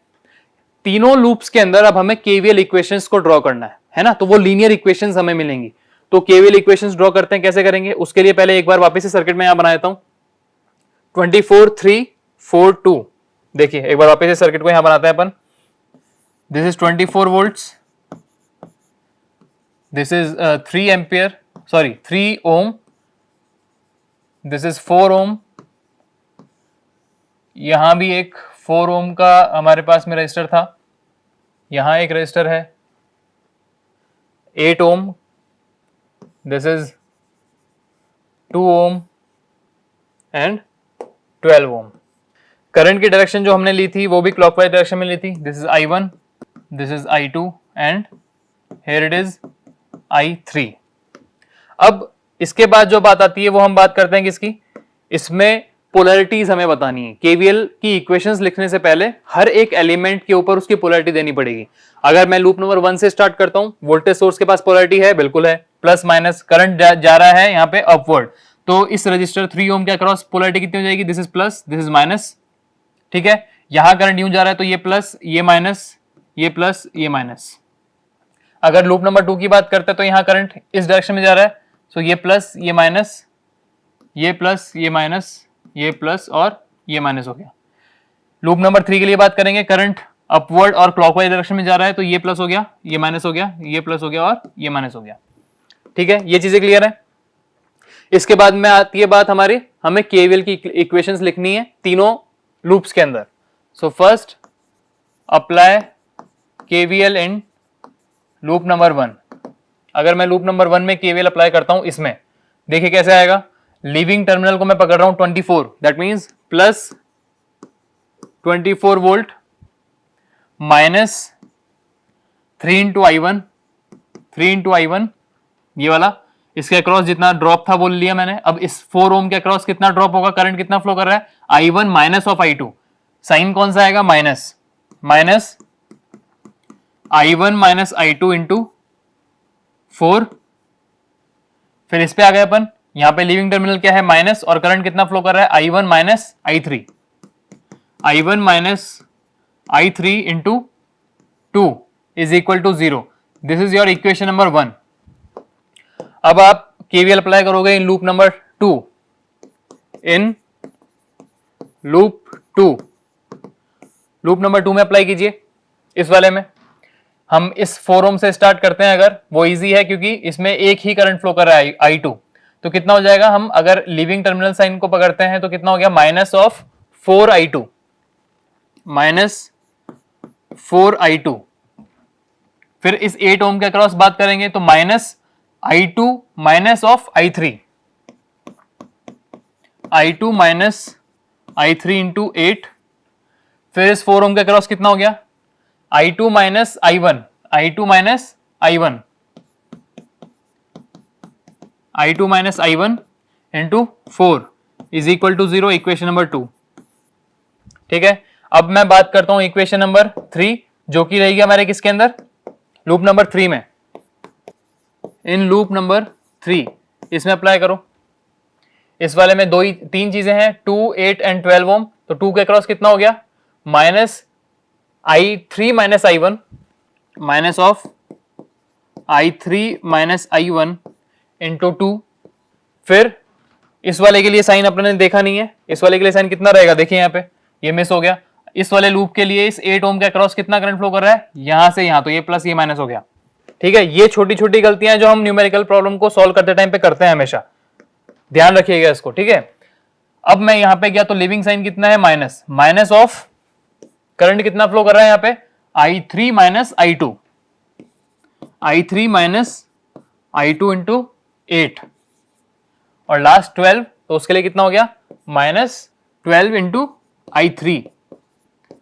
तीनों लूप्स के अंदर अब हमें केवीएल इक्वेशंस को ड्रॉ करना है ना, तो वो लीनियर इक्वेशंस हमें मिलेंगी। तो केवीएल इक्वेशंस ड्रॉ करते हैं, कैसे करेंगे? उसके लिए पहले एक बार वापस से सर्किट में यहां बना देता हूं। 24 3 4 2, देखिए एक बार वापस से सर्किट को यहां बनाते हैं अपन। This is 24 volts, this is 3 ampere, sorry 3 ohm, this is 4 ohm, यहां भी एक 4 ओम का हमारे पास में रजिस्टर था, यहां एक रजिस्टर है 8 ohm, this is 2 ohm and 12 ohm. Current की डायरेक्शन जो हमने ली थी वो भी क्लॉकवाइज डायरेक्शन में ली थी। This is I1, this is I2 and here it is I3। अब इसके बाद जो बात आती है वो हम बात करते हैं किसकी? इसमें पोलैरिटीज हमें बतानी है। केवीएल की इक्वेशंस लिखने से पहले हर एक एलिमेंट के ऊपर उसकी पोलैरिटी देनी पड़ेगी। अगर मैं लूप नंबर 1 से स्टार्ट करता हूं, वोल्टेज सोर्स के पास पोलैरिटी है, बिल्कुल है, प्लस माइनस, करंट जा रहा है यहाँ पे अपवर्ड, तो इस रजिस्टर 3 ओम के अक्रॉस पोलैरिटी कितनी हो जाएगी? This is plus, this is minus, ठीक है। यहां करंट यूं जा रहा है तो ये प्लस, ये माइनस, ये प्लस, ये माइनस। अगर लूप नंबर 2 की बात करते हैं तो यहां करंट इस डायरेक्शन में जा रहा है, सो ये प्लस, ये माइनस, ये प्लस, ये माइनस, ये प्लस और ये माइनस हो गया। लूप नंबर 3 के लिए बात करेंगे, करंट अपवर्ड और क्लॉकवाइज डायरेक्शन में जा रहा है, तो ये प्लस हो गया, ये माइनस हो गया, ये प्लस हो गया और ये माइनस हो गया, ठीक है। ये चीजें क्लियर है? इसके बाद में आती है बात हमारी, हमें केवीएल की इक्वेशंस लिखनी है तीनों लूप्स के अंदर। So first apply KVL in loop number 1। अगर मैं लूप नंबर 1 में केवीएल अप्लाई करता हूं, इसमें देखिए कैसे आएगा। लीविंग टर्मिनल को मैं पकड़ रहा हूं 24, that means plus 24 volt minus 3 into I1, 3 into I1 ये वाला, इसके अक्रॉस जितना ड्रॉप था वो लिया मैंने। अब इस 4 ओम के अक्रॉस कितना ड्रॉप होगा? करंट कितना फ्लो कर रहा है? I1 minus of I2, sign कौन सा आएगा? Minus, minus I1 minus I2 into 4। फिर इस पे आ गए अपन, यहां पे लिविंग टर्मिनल क्या है? माइनस, और करंट कितना फ्लो कर रहा है? I1 minus I3, I1 minus I3 into 2 is equal to 0। This is your equation number 1। अब आप केवीएल अप्लाई करोगे in loop number 2, in loop 2, loop number 2 में अप्लाई कीजिए। इस वाले में हम इस 4 ओम से स्टार्ट करते हैं, अगर वो इजी है क्योंकि इसमें एक ही करंट फ्लो कर रहा है I2, तो कितना हो जाएगा? हम अगर लिविंग टर्मिनल साइन को पकड़ते हैं तो कितना हो गया? Minus of 4I2, minus 4I2। फिर इस 8 ओम के अक्रॉस बात करेंगे तो minus I2 minus of I3, I2 minus I3 into 8। फिर इस 4 ओम के अक्रॉस कितना हो गया? I2 minus I1, I2 minus I1, I2 minus I1 into 4 is equal to 0, equation number 2, ठीक है। अब मैं बात करता हूं इक्वेशन नंबर 3, जो कि रहेगी हमारे किसके अंदर? लूप नंबर 3 में। इन लूप नंबर 3 इसमें अप्लाई करो। इस वाले में 3 चीजें हैं, 2 8 एंड 12 ओम, तो 2 के अक्रॉस कितना हो गया? Minus I3 minus I1 minus of I3 minus I1 into 2। फिर इस वाले के लिए साइन अपने ने देखा नहीं है, इस वाले के लिए साइन कितना रहेगा, देखिए यहाँ पे ये मिस हो गया। इस वाले लूप के लिए इस 8 ओम के अक्रॉस कितना करंट फ्लो कर रहा है, यहां से यहां, तो ये प्लस ये माइनस हो गया। ठीक है, ये छोटी छोटी गलतियां जो हम न्यूमेरिकल प्रॉब्लम को सॉल्व करते टाइम पे करते हैं, हमेशा ध्यान रखिएगा इसको। ठीक है, अब मैं यहां पे गया तो लिविंग साइन कितना है, माइनस, माइनस ऑफ करंट कितना फ्लो कर रहा है यहाँ पे, I3 minus I2, I3 minus I2 into 8 और लास्ट 12, तो उसके लिए कितना हो गया, minus 12 into I3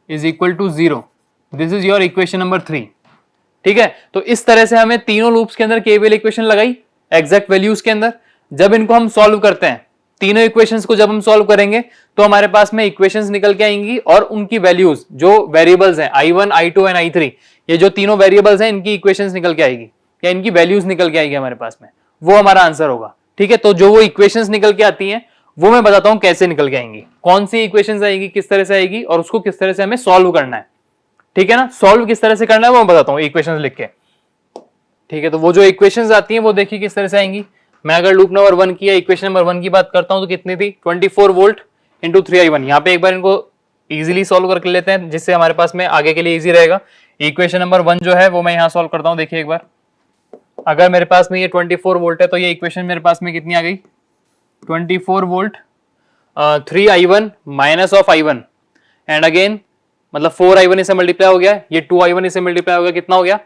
is equal to 0। This is your equation number 3। ठीक है, तो इस तरह से हमें तीनों लूप्स के अंदर केवीएल इक्वेशन लगाई एग्जैक्ट वैल्यूज के अंदर। जब इनको हम सॉल्व करते हैं, तीनों इक्वेशंस को जब हम सॉल्व करेंगे तो हमारे पास में इक्वेशंस निकल के आएंगी और उनकी वैल्यूज जो वेरिएबल्स हैं I1, I2 एंड I3, ये जो तीनों वेरिएबल्स हैं इनकी इक्वेशंस निकल के आएगी या इनकी वैल्यूज निकल के आएगी हमारे पास में, वो हमारा आंसर होगा। ठीक है, तो जो वो इक्वेशंस निकल के आती हैं वो मैं बताता हूं कैसे निकल के आएंगी, कौन सी इक्वेशंस आएगी, किस तरह से आएगी और उसको किस तरह से हमें सॉल्व करना है। ठीक है ना, सॉल्व किस तरह से करना है वो मैं बताता हूं इक्वेशंस लिख के। ठीक है, तो वो जो इक्वेशंस आती हैं वो देखिए किस तरह से आएंगी। मैं अगर लूप नंबर 1 की या इक्वेशन नंबर 1 की बात करता हूं तो कितनी थी, 24 वोल्ट इंटू 3I1। यहाँ पे एक बार इनको इजीली सॉल्व करके लेते हैं जिससे हमारे पास में आगे के लिए इजी रहेगा। इक्वेशन नंबर 1 जो है वो मैं यहाँ सॉल्व करता हूँ। देखिए एक बार, अगर मेरे पास में ये 24 वोल्ट है तो ये इक्वेशन मेरे पास में कितनी आ गई, 24 volt 3I1 minus of I1 and again मतलब 4I1 इसे मल्टीप्लाई हो गया, ये 2I1 इसे मल्टीप्लाई हो गया, कितना हो गया,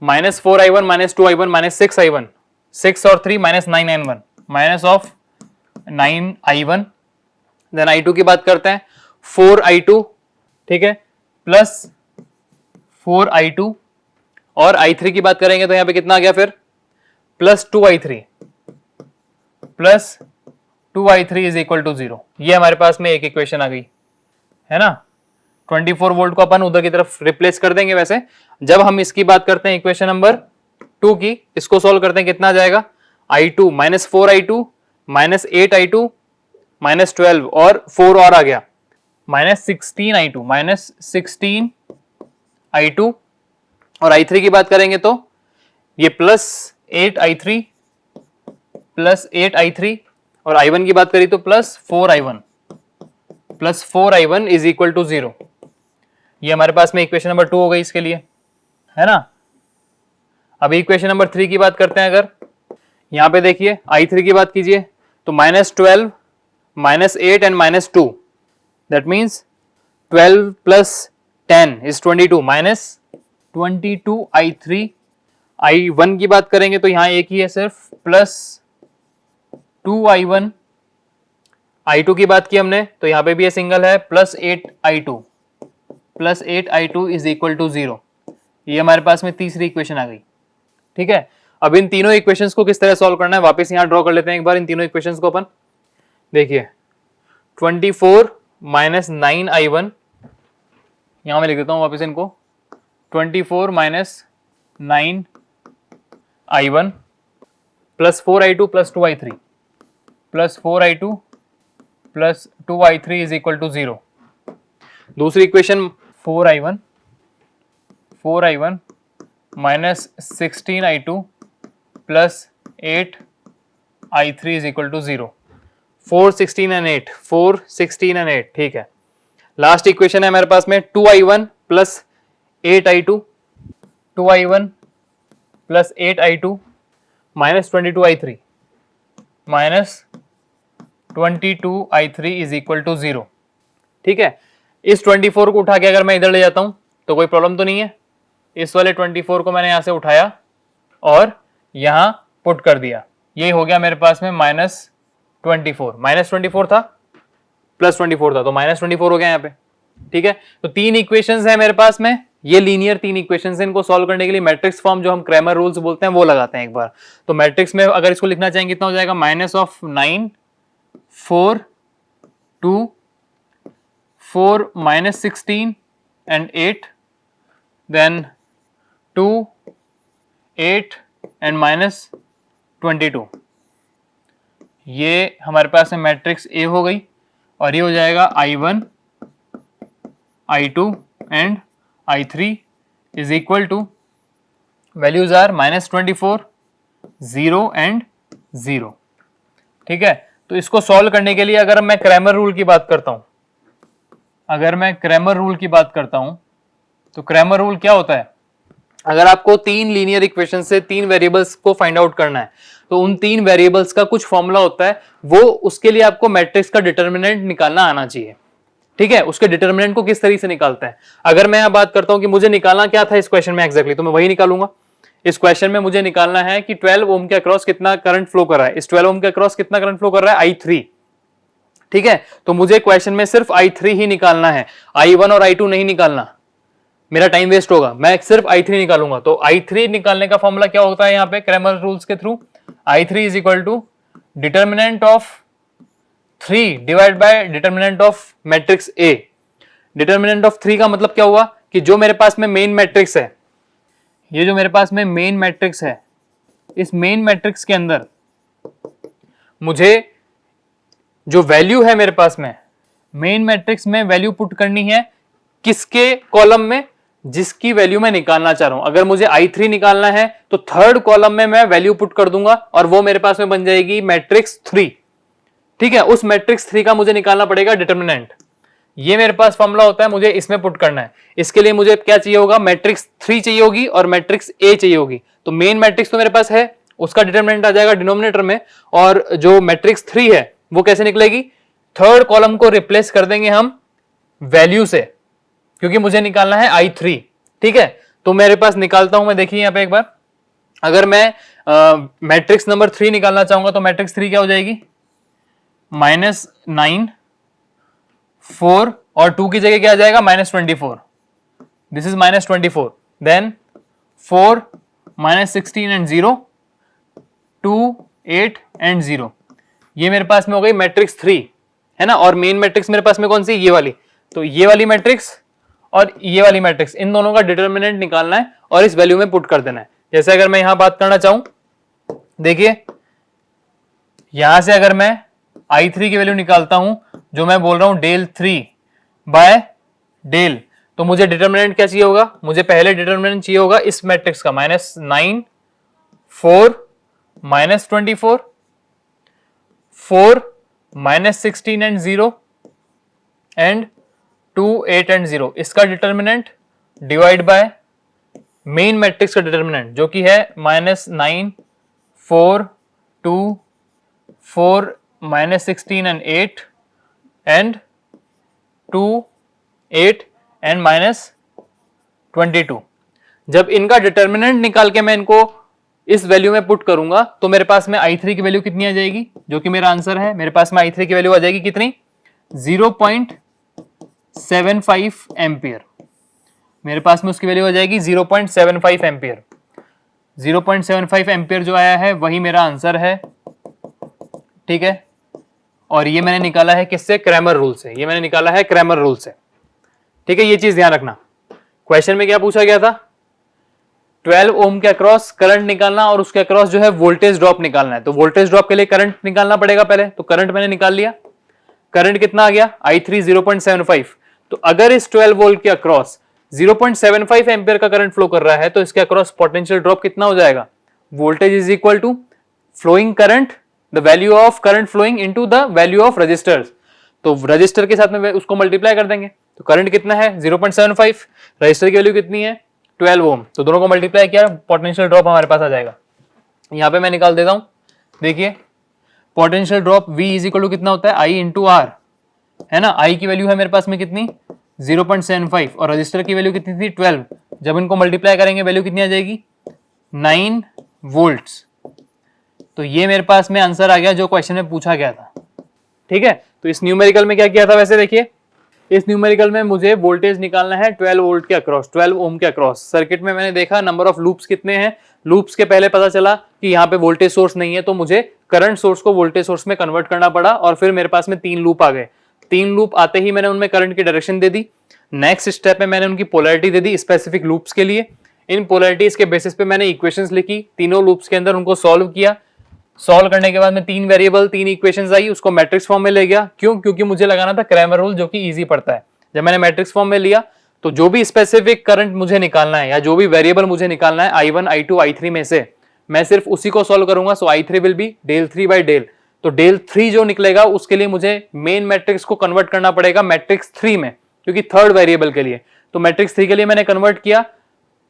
minus 4I1 minus 2I1 minus 6I1, 6 और 3 minus 9I1 minus of 9I1। Then I2 की बात करते हैं, 4I2, ठीक है, प्लस 4I2 और I3 की बात करेंगे तो यहां पे कितना आ गया फिर, plus 2I3, plus 2I3 is equal to 0। ये हमारे पास में एक इक्वेशन आ गई है ना। 24 वोल्ट को अपन उधर की तरफ रिप्लेस कर देंगे। वैसे जब हम इसकी बात करते हैं इक्वेशन नंबर 2 की, इसको सॉल्व करते हैं, कितना आ जाएगा, I2 minus 4I2 minus 8I2 minus 12 और 4 और आ गया, माइनस 16I2 माइनस 16I2 और I3 की बात करेंगे तो ये प्लस 8I3 प्लस 8I3 और I1 की बात करी तो plus 4I1 is equal to 0। ये हमारे पास में इक्वेशन नंबर 2 हो गई इसके लिए, है ना। अभी इक्वेशन नंबर 3 की बात करते हैं। अगर यहां पे देखिए I3 की बात कीजिए तो minus 12 minus 8 and minus 2, that means 12 plus 10 is 22 minus 22 I3। I1 की बात करेंगे तो यहां एक ही है सिर्फ, प्लस 2I1। I2 की बात की हमने तो यहां पे भी ये सिंगल है, plus 8I2 plus 8I2 is equal to 0। ये हमारे पास में तीसरी इक्वेशन आ गई। ठीक है, अब इन तीनों इक्वेशंस को किस तरह सॉल्व करना है वापस यहां ड्रॉ कर लेते हैं एक बार इन तीनों इक्वेशंस को अपन। देखिए 24 माइनस 9I1, यहां मैं लिख देता हूं वापस इनको, 24 minus 9I1 plus 4I2 plus 2I3 plus 4I2 plus 2I3 is equal to 0। दूसरी equation 4I1 minus 16I2 plus 8I3 is equal to 0। 4, 16 and 8, 4, 16 and 8। ठीक है, लास्ट इक्वेशन है हमारे पास में 2I1 plus 8I2, 2I1 plus 8I2 minus 22I3 minus 22I3 is equal to 0। ठीक है, इस 24 को उठा के अगर मैं इधर ले जाता हूं तो कोई प्रॉब्लम तो नहीं है। इस वाले 24 को मैंने यहां से उठाया और यहां पुट कर दिया, ये हो गया मेरे पास में माइनस 24। माइनस 24 था प्लस 24 था तो माइनस 24 हो गया यहाँ पे। ठीक है, तो तीन इक्वेशंस है मेरे पास में, ये लीनियर तीन इक्वेशंस हैं। इनको सॉल्व करने के लिए मैट्रिक्स फॉर्म जो हम क्रैमर रूल्स बोलते हैं वो लगाते हैं एक बार। तो मैट्रिक्स में अगर इसको लिखना चाहेंगे कितना हो जाएगा, minus of 9, 4, 2, 4 minus 16 and 8, then 2, 8 and minus 22। ये हमारे पास में मैट्रिक्स ए हो गई और ये हो जाएगा I1 I2 and I3 is equal to, values are -24, 0 and 0। ठीक है, तो इसको सॉल्व करने के लिए अगर मैं क्रैमर रूल की बात करता हूं, तो क्रैमर रूल क्या होता है? अगर आपको तीन लीनियर इक्वेशन से तीन वेरिएबल्स को फाइंड आउट करना है, तो उन तीन वेरिएबल्स का कुछ फॉर्मूला होता है, वो उसके लिए आपको मैट्रिक्स का डिटर्मिनेंट निकालना आना चाहिए। ठीक है, उसके डिटर्मिनेंट को किस तरीके से निकालते हैं। अगर मैं यहां बात करता हूं कि मुझे निकालना क्या था इस क्वेश्चन में एग्जैक्टली, तो मैं वही निकालूंगा। इस क्वेश्चन में मुझे निकालना है कि 12 ओम के अक्रॉस कितना करंट फ्लो कर रहा है। इस 12 ओम के अक्रॉस कितना करंट फ्लो कर रहा है? I3। ठीक है, तो मुझे क्वेश्चन में सिर्फ I3 ही निकालना है, I1 और I2 नहीं निकालना, मेरा टाइम वेस्ट होगा। मैं सिर्फ I3 निकालूंगा। तो I3 निकालने का फॉर्मूला क्या होता है यहाँ पे क्रैमर रूल्स के through? I3 is equal to determinant of 3 divide by determinant of matrix A। Determinant of 3 का मतलब क्या हुआ कि जो मेरे पास में मेन मैट्रिक्स है, ये जो मेरे पास में मेन मैट्रिक्स है, इस मेन मैट्रिक्स के अंदर मुझे जो वैल्यू है मेरे पास में मेन मैट्रिक्स में वैल्यू पुट करनी है किसके कॉलम में? जिसकी वैल्यू मैं निकालना चाह रहा हूं। अगर मुझे I3 निकालना है तो थर्ड कॉलम में मैं वैल्यू पुट कर दूंगा और वो मेरे पास में बन जाएगी मैट्रिक्स 3। ठीक है, उस मैट्रिक्स 3 का मुझे निकालना पड़ेगा डिटर्मिनेंट। ये मेरे पास फॉर्मूला होता है, मुझे इसमें पुट करना है। इसके लिए मुझे क्या चाहिए होगा? मैट्रिक्स 3 चाहिए होगी और मैट्रिक्स A चाहिए होगी। तो मेन मैट्रिक्स तो मेरे पास है, उसका डिटर्मिनेंट आ जाएगा डिनोमिनेटर में, और जो मैट्रिक्स 3 है वो कैसे निकलेगी? थर्ड कॉलम को रिप्लेस कर देंगे हम वैल्यू से, क्योंकि मुझे निकालना है I3। ठीक है, तो मेरे पास निकालता हूं मैं, देखिए यहां पे एक बार, अगर मैं मैट्रिक्स नंबर 3 निकालना चाहूंगा तो मैट्रिक्स 3 क्या हो जाएगी? -9, 4 और 2 की जगह क्या आ जाएगा? -24। This is -24, then 4 -16 and 0, 2 8 and 0। ये मेरे पास में हो गई मैट्रिक्स 3, है ना। और मेन मैट्रिक्स मेरे पास में कौन सी? ये वाली। तो ये वाली मैट्रिक्स और ये वाली मैट्रिक्स, इन दोनों का डिटर्मिनेंट निकालना है और इस वैल्यू में पुट कर देना है। जैसे अगर मैं यहां बात करना चाहूं, देखिए यहां से अगर मैं I3 की वैल्यू निकालता हूं, जो मैं बोल रहा हूं del 3 बाय del, तो मुझे डिटर्मिनेंट क्या चाहिए होगा? मुझे पहले डिटर्मिनेंट चाहिए होगा इस मैट्रिक्स का -9, 4 -24, 4 -16 एंड 0 एंड 2 8 एंड 0। इसका determinant divide by main matrix का डिटर्मिनेंट जो कि है -9, 4, 2, 4 -16 एंड 8 एंड 2 8 एंड -22। जब इनका डिटर्मिनेंट निकाल के मैं इनको इस वैल्यू में पुट करूंगा तो मेरे पास में I3 की वैल्यू कितनी आ जाएगी? जो कि मेरा आंसर है, मेरे पास में I3 की वैल्यू आ जाएगी कितनी? 0.75 एम्पियर। मेरे पास में उसकी वैल्यू आ जाएगी 0.75 एम्पियर। 0.75 एम्पियर जो आया है वही मेरा आंसर है। ठीक है, और ये मैंने निकाला है किससे? क्रैमर रूल से। ये मैंने निकाला है क्रैमर रूल से। ठीक है, ये चीज ध्यान रखना। क्वेश्चन में क्या पूछा गया था? 12 ओम के अक्रॉस करंट निकालना और उसके अक्रॉस जो है वोल्टेज ड्रॉप निकालना है। तो वोल्टेज ड्रॉप के लिए करंट निकालना पड़ेगा पहले, तो करंट मैंने निकाल लिया। करंट कितना आ गया? I3 0.75। तो अगर इस 12 वोल्ट के अक्रॉस 0.75 एम्पियर का करंट फ्लो कर रहा है तो इसके अक्रॉस पोटेंशियल ड्रॉप कितना हो जाएगा? Voltage is equal to flowing current, the value of current flowing into the value of resistors. तो रजिस्टर के साथ में उसको मल्टीप्लाई कर देंगे। तो करंट कितना है? 0.75। रजिस्टर की वैल्यू कितनी है? 12 ओम। तो दोनों को मल्टीप्लाई किया, पोटेंशियल ड्रॉप हमारे पास आ जाएगा। यहां पे मैं निकाल देता हूं, देखिए potential drop V is equal to कितना होता है? I इंटू R, है ना। I की वैल्यू है मेरे पास में कितनी? 0.75 और रजिस्टर की वैल्यू कितनी थी? 12। जब इनको मल्टीप्लाई करेंगे वैल्यू कितनी आ जाएगी? 9 वोल्ट्स। तो ये मेरे पास में आंसर आ गया जो क्वेश्चन में पूछा गया था। ठीक है, तो इस न्यूमेरिकल में क्या किया था? वैसे देखिए, इस न्यूमेरिकल में मुझे वोल्टेज निकालना है 12 वोल्ट के अक्रॉस, 12 ओम के अक्रॉस। सर्किट में मैंने देखा नंबर ऑफ लूप्स कितने हैं। लूप्स के पहले पता चला कि यहाँ पे वोल्टेज सोर्स नहीं है, तो मुझे करंट सोर्स को वोल्टेज सोर्स में कन्वर्ट करना पड़ा और फिर मेरे पास में 3 लूप आ गए। 3 लूप आते ही मैंने उनमें करंट की डायरेक्शन दे दी। नेक्स्ट स्टेप में मैंने उनकी polarity they the specific loops के लिए। इन पोलैरिटीज के बेसिस पे मैंने इक्वेशंस लिखी, तीनों लूप्स के अंदर उनको सॉल्व किया। सॉल्व करने के बाद में 3 वेरिएबल 3 इक्वेशंस आई, उसको मैट्रिक्स फॉर्म में ले गया। क्यों? क्योंकि मुझे लगाना था क्रैमर रूल, जो कि इजी पड़ता है। जब मैंने मैट्रिक्स फॉर्म में लिया तो जो भी स्पेसिफिक करंट मुझे निकालना है या जो भी वेरिएबल मुझे निकालना है I1, I2, I3 में से मैं सिर्फ उसी को सॉल्व करूंगा। So I3 will be del 3 by del. तो डेल 3 जो निकलेगा उसके लिए मुझे मेन मैट्रिक्स को कन्वर्ट करना पड़ेगा मैट्रिक्स 3 में, क्योंकि थर्ड वेरिएबल के लिए। तो मैट्रिक्स 3 के लिए मैंने कन्वर्ट किया,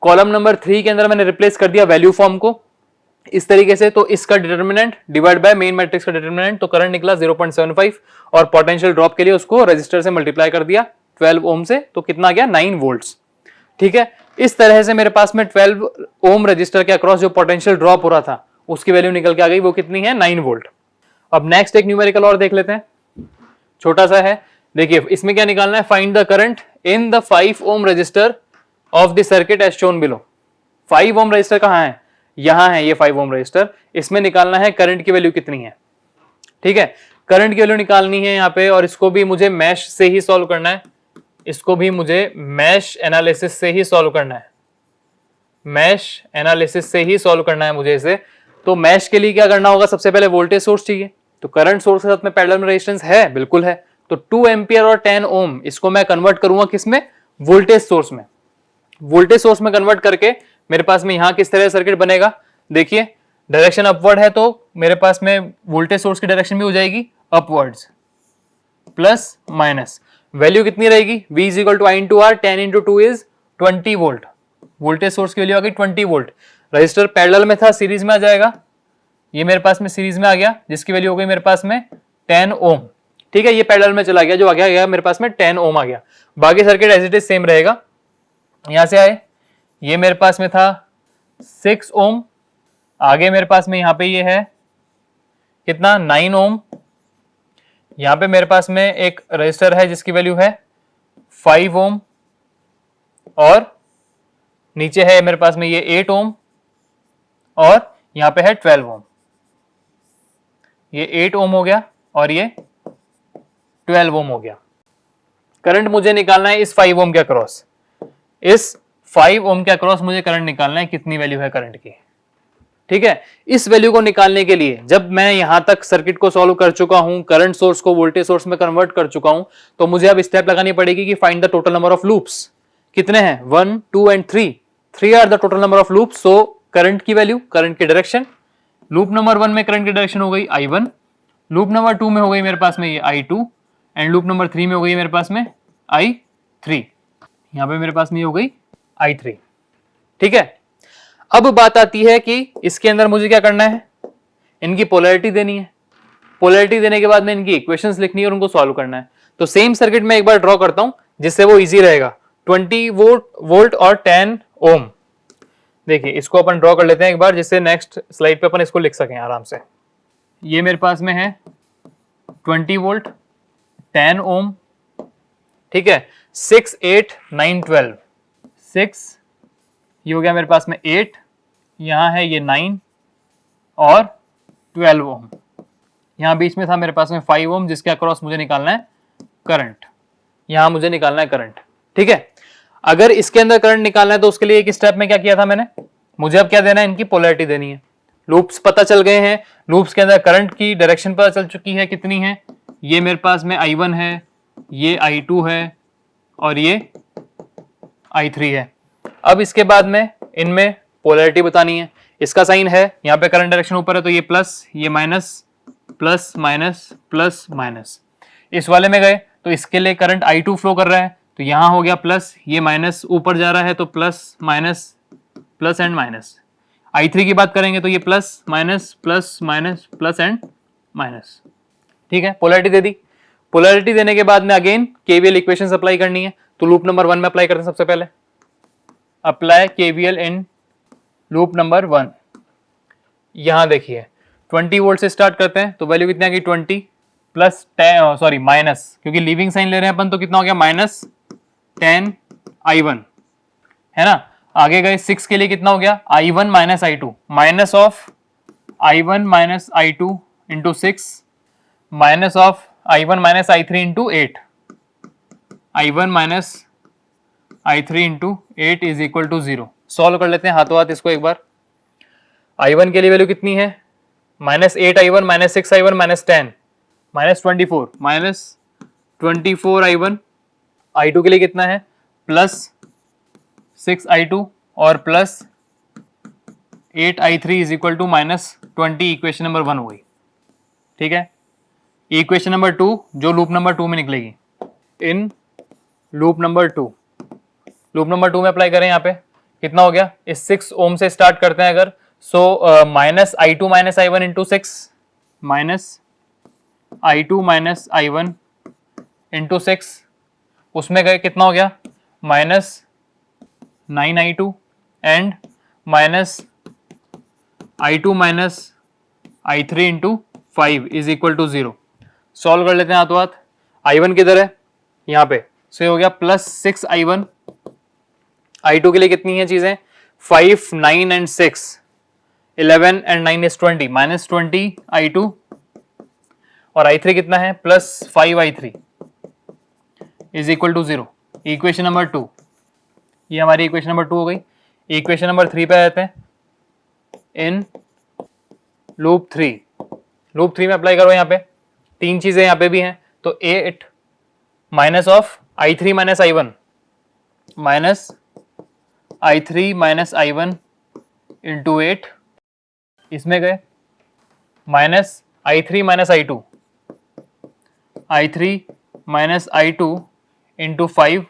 कॉलम नंबर 3 के अंदर मैंने रिप्लेस कर दिया वैल्यू फॉर्म को इस तरीके से। तो इसका determinant divide by main matrix का डिटर्मिनेंट, तो करंट निकला 0.75 और पोटेंशियल ड्रॉप के लिए उसको रजिस्टर से मल्टीप्लाई कर दिया 12 ओम से, तो कितना गया 9 वोल्ट्स। ठीक है, इस तरह से मेरे पास में 12 ओम रजिस्टर के अक्रॉस जो पोटेंशियल ड्रॉप हो रहा था उसकी वैल्यू निकल के आ गई, वो कितनी है 9 वोल्ट। अब नेक्स्ट एक न्यूमेरिकल और देख लेते हैं, छोटा सा है। देखिए इसमें क्या निकालना है, find the current in the 5 ohm resistor of the circuit as shown below. 5 ohm resistor कहां है, यहां है ये 5 ओम रजिस्टर। इसमें निकालना है करंट की वैल्यू कितनी है। ठीक है, करंट की वैल्यू निकालनी है यहाँ पे, और इसको भी मुझे मैश से ही सॉल्व करना है। इसको भी मुझे मैश एनालिसिस से ही सॉल्व करना है, मैश एनालिसिस से ही सॉल्व करना है मुझे इसे। तो मैश के लिए क्या करना होगा, सबसे पहले वोल्टेज सोर्स चाहिए। तो करंट सोर्स के साथ में पैरेलल में रेजिस्टेंस है, बिल्कुल है। तो 2 एम्पियर और 10 ओम इसको मैं कन्वर्ट करूंगा किसमें, वोल्टेज सोर्स में। वोल्टेज सोर्स में कन्वर्ट करके मेरे पास में यहां किस तरह सर्किट बनेगा, देखिए डायरेक्शन अपवर्ड है तो मेरे पास में वोल्टेज सोर्स की डायरेक्शन भी हो जाएगी अपवर्ड्स, प्लस माइनस। वैल्यू कितनी रहेगी, V is equal to I into R, 10 into 2 is 20 volt. Voltage source की वैल्यू आ गई 20 वोल्ट। रजिस्टर पैरेलल में था, सीरीज में आ जाएगा, ये मेरे पास में सीरीज में आ गया, जिसकी वैल्यू हो गई मेरे पास में 10 ओम। ठीक है, ये पैरेलल में चला गया, जो आ गया मेरे पास में 10 ओम आ गया। बाकी circuit as it is same रहेगा। यहां से आए, ये मेरे पास में था 6 ओम, आगे मेरे पास में यहां पे ये है कितना 9 ओम। यहां पे मेरे पास में एक रजिस्टर है जिसकी वैल्यू है 5 ओम, और नीचे है मेरे पास में ये 8 ओम, और यहां पे है 12 ओम। ये 8 ओम हो गया और ये 12 ओम हो गया। करंट मुझे निकालना है इस 5 ओम के अक्रॉस, इस 5 ओम के अक्रॉस मुझे करंट निकालना है, कितनी वैल्यू है करंट की। ठीक है, इस वैल्यू को निकालने के लिए जब मैं यहां तक सर्किट को सॉल्व कर चुका हूं, करंट सोर्स को वोल्टेज सोर्स में कन्वर्ट कर चुका हूं, तो मुझे अब स्टेप लगानी पड़ेगी कि find the total number of loops. कितने हैं, 1, 2 and 3। 3 are the total number of loops. So current की वैल्यू, करंट की डायरेक्शन, लूप नंबर 1 में करंट की डायरेक्शन हो गई I1, लूप नंबर 2 में हो गई मेरे पास में ये I2, एंड लूप नंबर 3 में हो गई मेरे पास में I3। यहां पे मेरे पास में हो गई I3। ठीक है, अब बात आती है कि इसके अंदर मुझे क्या करना है, इनकी पोलैरिटी देनी है। पोलैरिटी देने के बाद में इनकी इक्वेशंस लिखनी है और उनको सॉल्व करना है। तो सेम सर्किट में एक बार ड्रॉ करता हूं जिससे वो इजी रहेगा। 20 वोल्ट और 10 ओम। देखिए इसको अपन ड्रॉ कर लेते हैं एक बार, जिससे नेक्स्ट स्लाइड पे अपन इसको लिख सकें आराम से। ये मेरे पास में है 20 वोल्ट, 10 ओम, ठीक है, 6, 8, 9, 12। 6, ये हो गया मेरे पास में 8, यहां है ये 9 और 12 ओम। यहां बीच में था मेरे पास में 5 ओम, जिसके अक्रॉस मुझे निकालना है करंट। यहां मुझे निकालना है करंट। ठीक है, अगर इसके अंदर करंट निकालना है तो उसके लिए एक स्टेप में क्या किया था मैंने, मुझे अब क्या देना है, इनकी पोलैरिटी देनी है। लूप्स पता चल गए हैं, लूप्स के अंदर करंट की डायरेक्शन पता चल चुकी है कितनी है। ये मेरे पास में I1 है, ये I2 है और ये I3 है। अब इसके बाद में इनमें पोलैरिटी बतानी है। इसका साइन है, यहाँ पे करंट डायरेक्शन ऊपर है तो ये प्लस, ये minus, plus minus plus minus. इस वाले में गए तो इसके लिए करंट I2 फ्लो कर रहा है, तो यहां हो गया प्लस, ये माइनस ऊपर जा रहा है तो plus minus plus and minus. I3 की बात करेंगे तो ये plus minus plus minus plus and minus. ठीक है, पोलैरिटी दे दी। पोलैरिटी देने के बाद में अगेन KVL इक्वेशन अप्लाई करनी है। तो लूप नंबर 1 में अप्लाई करते हैं सबसे पहले। अप्लाई KVL इन लूप नंबर 1। यहां देखिए 20 वोल्ट से स्टार्ट करते हैं, तो वैल्यू कितनी आ गई 20 प्लस 10, सॉरी माइनस, क्योंकि लीविंग साइन ले रहे हैं अपन, तो कितना हो गया माइनस 10 I1, है ना। आगे गए 6 के लिए कितना हो गया I1 minus I2, minus of I1 minus I2 into 6, minus of I1 minus I3 into 8, I1 minus I3 into 8 is equal to 0। Solve कर लेते हैं हाथों हाथ इसको एक बार। I1 के लिए वैल्यू कितनी है, minus 8 I1 minus 6 I1 minus 10 minus 24, minus 24 I1 I2 के लिए कितना है, प्लस 6I2 और plus 8I3 is equal to -20, equation number 1 हो गई। ठीक है, इक्वेशन नंबर 2 जो लूप नंबर 2 में निकलेगी, इन लूप नंबर 2 में अप्लाई करें, यहाँ पे कितना हो गया, इस 6 ओम से स्टार्ट करते हैं अगर, सो -I2 - I1 into 6, -I2 - I1 into 6, उसमें गए कितना हो गया, -9I2 and -I2 - I3 into 5 is equal to 0। Solve कर लेते हैं हाथों हाथ। I1 किधर है, यहाँ पे, सो हो गया प्लस 6I1। I2 के लिए कितनी है चीजें, 5, 9 एंड 6, 11 एंड 9 इज 20, -20 I2 और I3 कितना है, plus 5I3 is equal to 0। Equation number 2, ये हमारी इक्वेशन नंबर 2 हो गई। इक्वेशन नंबर 3 पे आते हैं, इन लूप 3 में अप्लाई करो। यहाँ पे तीन चीजें यहाँ पे भी हैं, तो 8 minus of I3 - I1, -I3 - I1 into 8, इसमें गए -I3 - I2, I3 - I2 into 5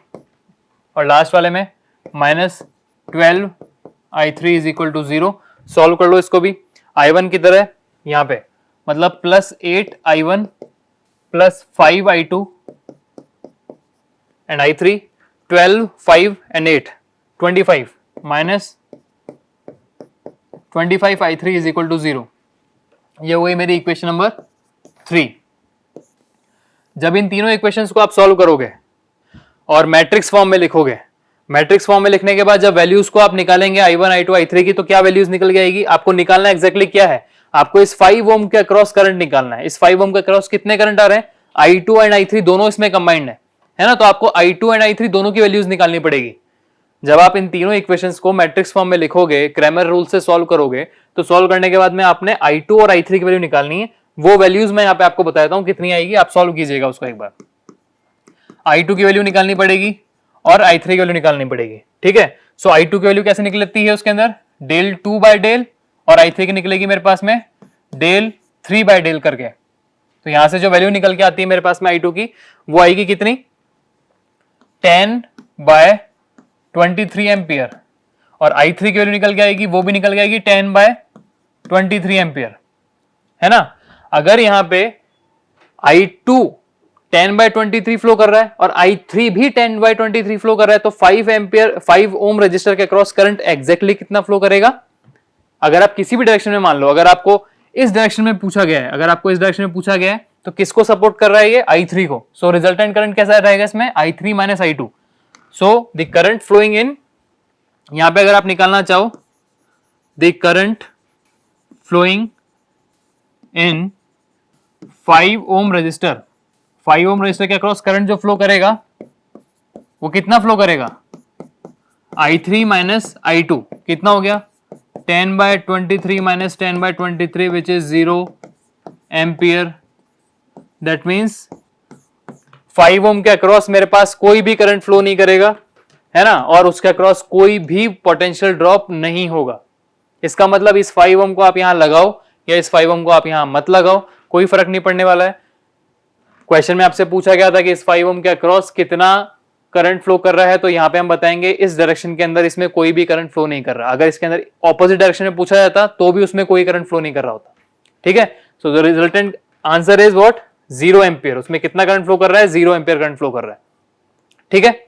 और लास्ट वाले में -12 I3 is equal to 0। Solve कर लो इसको भी। I1 किधर है, यहाँ पे, मतलब plus 8I1 plus 5I2 and I3 12, 5 and 8 25 minus 25 I3 is equal to 0। ये हो गई मेरी इक्वेशन नंबर 3। जब इन तीनों इक्वेशंस को आप सॉल्व करोगे और मैट्रिक्स फॉर्म में लिखोगे, मैट्रिक्स फॉर्म में लिखने के बाद जब वैल्यूज को आप निकालेंगे I1, I2, I3 की, तो क्या वैल्यूज निकल के आएगी, आपको निकालना एग्जैक्टली क्या है, आपको इस 5 ओम के अक्रॉस करंट निकालना है। इस 5 ओम के अक्रॉस कितने करंट आ रहे हैं, I2 एंड I3 दोनों इसमें कंबाइंड है ना, तो आपको I2 एंड I3 दोनों की वैल्यूज निकालनी पड़ेगी। जब आप इन तीनों इक्वेशंस को मैट्रिक्स फॉर्म में लिखोगे, क्रैमर रूल से सॉल्व करोगे, तो सॉल्व करने के बाद में आपने I2 और I3 की वैल्यू निकालनी है। वो वैल्यूज मैं यहाँ पे आपको बताता हूँ कितनी आएगी, आप सॉल्व कीजिएगा उसको एक बार। I2 की वैल्यू निकालनी पड़ेगी और I3 की वैल्यू निकालनी पड़ेगी। ठीक है, सो I2 की वैल्यू कैसे निकलती है, उसके अंदर डेल 2 बाय डेल, और I3 की निकलेगी मेरे पास में डेल 3 बाय डेल करके। तो यहां से जो वैल्यू निकल के आती है मेरे पास में I2 की, वो आएगी कितनी, 10 बाय 23 एम्पियर, और I3 की वैल्यू निकल के आएगी, वो भी निकल के आएगी 10 बाय 23 एम्पियर, है ना। अगर यहां पे I2 10 बाय 23 फ्लो कर रहा है और I3 भी 10 बाय 23 फ्लो कर रहा है, तो 5 एम्पियर 5 ओम रजिस्टर के क्रॉस करंट एग्जैक्टली कितना फ्लो करेगा। अगर आप किसी भी डायरेक्शन में, मान लो अगर आपको इस डायरेक्शन में पूछा गया है, अगर आपको इस डायरेक्शन में पूछा गया है, तो किसको सपोर्ट कर रहा है ये, I3 को। सो रिजल्टेंट करंट कैसा रहेगा इसमें, I3 - I2। So the current flowing in, यहां पे अगर आप निकालना चाहो, the current flowing in 5 ohm resistor, 5 ohm resistor के अक्रॉस करंट जो फ्लो करेगा, वो कितना फ्लो करेगा, I3 - I2 कितना हो गया, 10 by 23 minus 10 by 23 which is 0 ampere. That means 5 ohm के अक्रॉस मेरे पास कोई भी करंट फ्लो नहीं करेगा, है ना, और उसके अक्रॉस कोई भी पोटेंशियल ड्रॉप नहीं होगा। इसका मतलब इस 5 ओम को आप यहां लगाओ या इस 5 ओम को आप यहां मत लगाओ, कोई फर्क नहीं पड़ने वाला है। क्वेश्चन में आपसे पूछा गया था कि इस 5 ओम के अक्रॉस कितना करंट फ्लो कर रहा है, तो यहां पे हम बताएंगे इस डायरेक्शन के अंदर इसमें कोई भी करंट फ्लो नहीं कर रहा। अगर इसके अंदर ऑपोजिट डायरेक्शन में पूछा जाता तो भी उसमें कोई करंट फ्लो नहीं कर रहा होता। ठीक है, so the resultant answer is what, 0 ampere. उसमें कितना करंट फ्लो कर रहा है, 0 एम्पियर करंट फ्लो कर रहा है। ठीक है,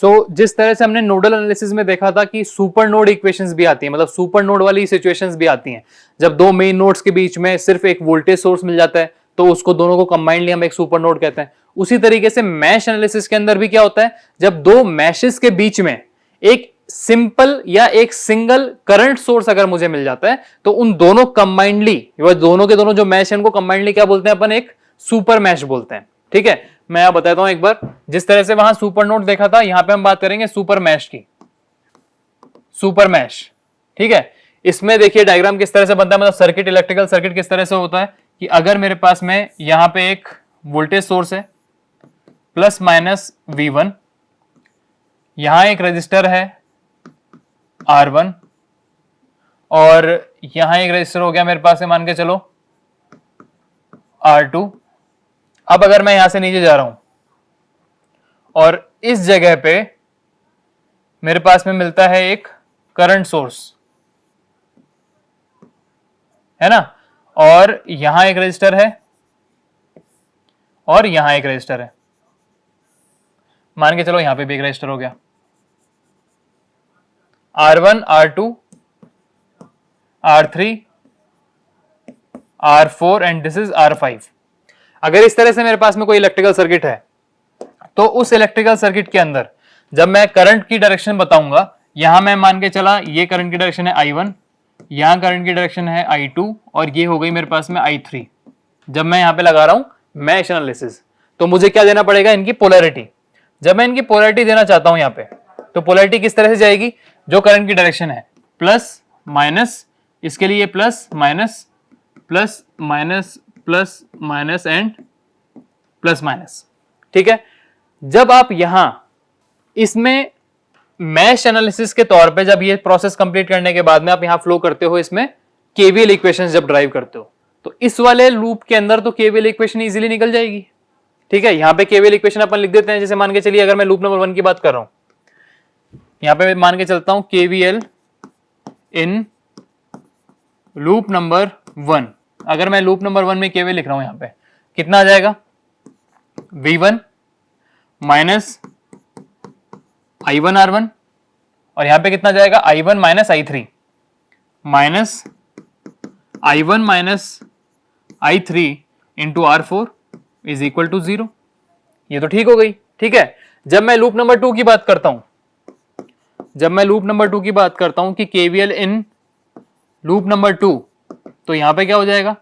सो जिस तरह से हमने नोडल एनालिसिस में देखा था कि सुपर नोड इक्वेशंस भी आती हैं, मतलब सुपर नोड वाली सिचुएशंस भी आती हैं, जब दो मेन नोड्स के बीच में सिर्फ एक वोल्टेज सोर्स मिल जाता है, तो उसको दोनों को कंबाइंडली हम एक सुपर नोड कहते हैं। उसी तरीके से मैश एनालिसिस के अंदर भी क्या होता है, जब दो मैशेस के बीच में एक सिंपल या एक सिंगल करंट सोर्स अगर मुझे मिल जाता है, तो उन दोनों कंबाइंडली, दोनों के दोनों जो मैश है उनको कंबाइंडली क्या बोलते हैं अपन, एक सुपर मैश बोलते हैं। ठीक है, मैं आप बताता हूं एक बार, जिस तरह से वहां सुपर नोड देखा था, यहां पे हम बात करेंगे सुपर मैश की। सुपर मैश, ठीक है, इसमें देखिए डायग्राम किस तरह से बनता है, मतलब सर्किट, इलेक्ट्रिकल सर्किट किस तरह से होता है कि अगर मेरे पास में यहां पे एक वोल्टेज सोर्स है प्लस माइनस V1, यहां एक रजिस्टर है R1 और यहां एक रजिस्टर हो गया मेरे पास है, मान के चलो R2। अब अगर मैं यहां से नीचे जा रहा हूं और इस जगह पे मेरे पास में मिलता है एक करंट सोर्स, है ना, और यहां एक रजिस्टर है और यहां एक रजिस्टर है, मान के चलो यहां पे भी एक रजिस्टर हो गया, R1 R2 R3 R4 and this is R5। अगर इस तरह से मेरे पास में कोई इलेक्ट्रिकल सर्किट है तो उस इलेक्ट्रिकल सर्किट के अंदर जब मैं करंट की डायरेक्शन बताऊंगा, यहां मैं मान के चला ये करंट की डायरेक्शन है I1, यहां करंट की डायरेक्शन है I2 और ये हो गई मेरे पास में I3। जब मैं यहां पे लगा रहा हूं मैश एनालिसिस, तो मुझे क्या देना पड़ेगा, इनकी पोलैरिटी। जब मैं इनकी पोलैरिटी देना चाहता हूं यहां पे, तो पोलैरिटी किस तरह से जाएगी, जो करंट की डायरेक्शन है प्लस माइनस, इसके लिए plus minus plus minus plus minus and plus minus. ठीक है, जब आप यहां इसमें मैश एनालिसिस के तौर पे जब ये प्रोसेस कंप्लीट करने के बाद में आप यहां फ्लो करते हो, इसमें केवीएल इक्वेशंस जब ड्राइव करते हो, तो इस वाले लूप के अंदर तो केवीएल इक्वेशन इजीली निकल जाएगी। ठीक है, यहां पे केवीएल इक्वेशन अपन लिख देते हैं, जैसे मान के चलिए अगर मैं लूप नंबर 1 की बात कर रहा हूं, यहां पे मान के चलता हूं केवीएल इन लूप नंबर 1। अगर मैं लूप नंबर 1 में केवीएल लिख रहा हूं, यहां पे कितना आ जाएगा, V1 माइनस I1 R1, और यहां पे कितना जाएगा, I1 minus I3 minus I1 minus I3 into R4 is equal to 0। ये तो ठीक हो गई। ठीक है, जब मैं लूप नंबर 2 की बात करता हूं, जब मैं लूप नंबर 2 की बात करता हूं कि केवीएल इन लूप नंबर 2, तो यहां पे क्या हो जाएगा,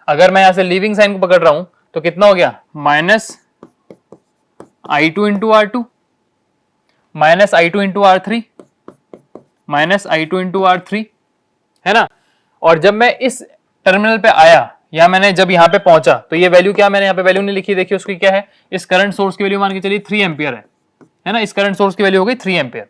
अगर मैं यहां से लीविंग साइन को पकड़ रहा हूं तो कितना हो गया, minus I2 into R2 minus I2 into R3 minus I2 into R3, है ना। और जब मैं इस टर्मिनल पे आया, या मैंने जब यहां पे पहुंचा, तो ये वैल्यू क्या, मैंने यहां पे वैल्यू नहीं लिखी, देखिए उसकी क्या है, इस करंट सोर्स की वैल्यू मान के चलिए 3 एम्पियर है ना, इस करंट सोर्स की वैल्यू हो गई 3 एम्पियर।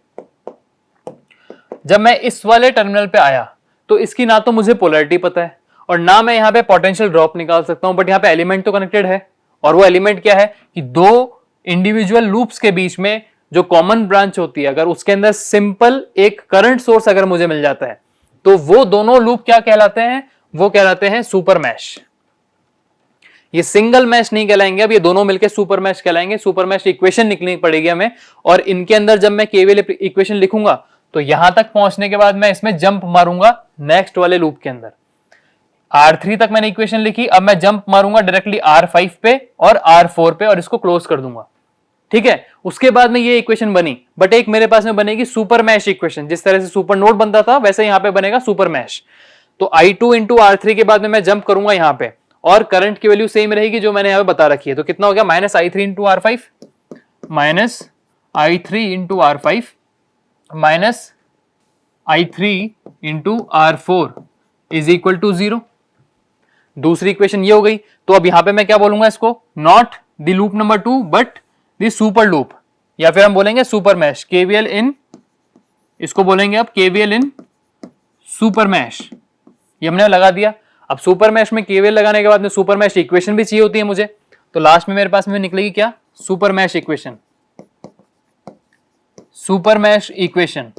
जब मैं इस वाले टर्मिनल पे आया तो इसकी ना तो मुझे पोलैरिटी पता है और ना मैं यहां पे पोटेंशियल ड्रॉप निकाल सकता हूं, बट यहां पे एलिमेंट तो कनेक्टेड है, और वो एलिमेंट क्या है कि दो इंडिविजुअल लूप्स के बीच में जो कॉमन ब्रांच होती है, अगर उसके अंदर सिंपल एक करंट सोर्स अगर मुझे मिल जाता है, तो वो दोनों लूप क्या कहलाते हैं, वो कहलाते हैं सुपर मैश। ये सिंगल मैश नहीं कहलाएंगे, अब ये दोनों मिलकर सुपर मैश कहलाएंगे। सुपर मैश इक्वेशन निकलनी पड़ेगी हमें, और इनके अंदर जब मैं केवीएल इक्वेशन लिखूंगा तो यहां तक पहुंचने के बाद मैं इसमें जंप मारूंगा नेक्स्ट वाले लूप के अंदर। R3 तक मैंने इक्वेशन लिखी, अब मैं जंप मारूंगा डायरेक्टली R5 पे और R4 पे और इसको क्लोज कर दूंगा। ठीक है, उसके बाद में ये इक्वेशन बनी, बट एक मेरे पास में बनेगी सुपर मैश इक्वेशन। जिस तरह से सुपर नोड बनता था वैसे यहां पे बनेगा सुपर मैश। तो I2 इंटू R3 के बाद में मैं जंप करूंगा यहां पे, और करंट की वैल्यू सेम रहेगी जो मैंने यहां पे बता रखी है। तो कितना हो गया, minus I3 into R5 minus I3 into R5 minus I3 into R4 is equal to 0। दूसरी इक्वेशन ये हो गई। तो अब यहां पे मैं क्या बोलूंगा इसको, not the loop number 2 but the super loop, या फिर हम बोलेंगे सुपर मैश। केवीएल इन, इसको बोलेंगे अब केवीएल इन सुपर मैश। ये हमने लगा दिया। अब सुपर मैश में केवीएल लगाने के बाद में सुपर मैश इक्वेशन भी चाहिए होती है मुझे, तो लास्ट में मेरे पास में निकलेगी क्या, super mesh equation. Super mesh equation,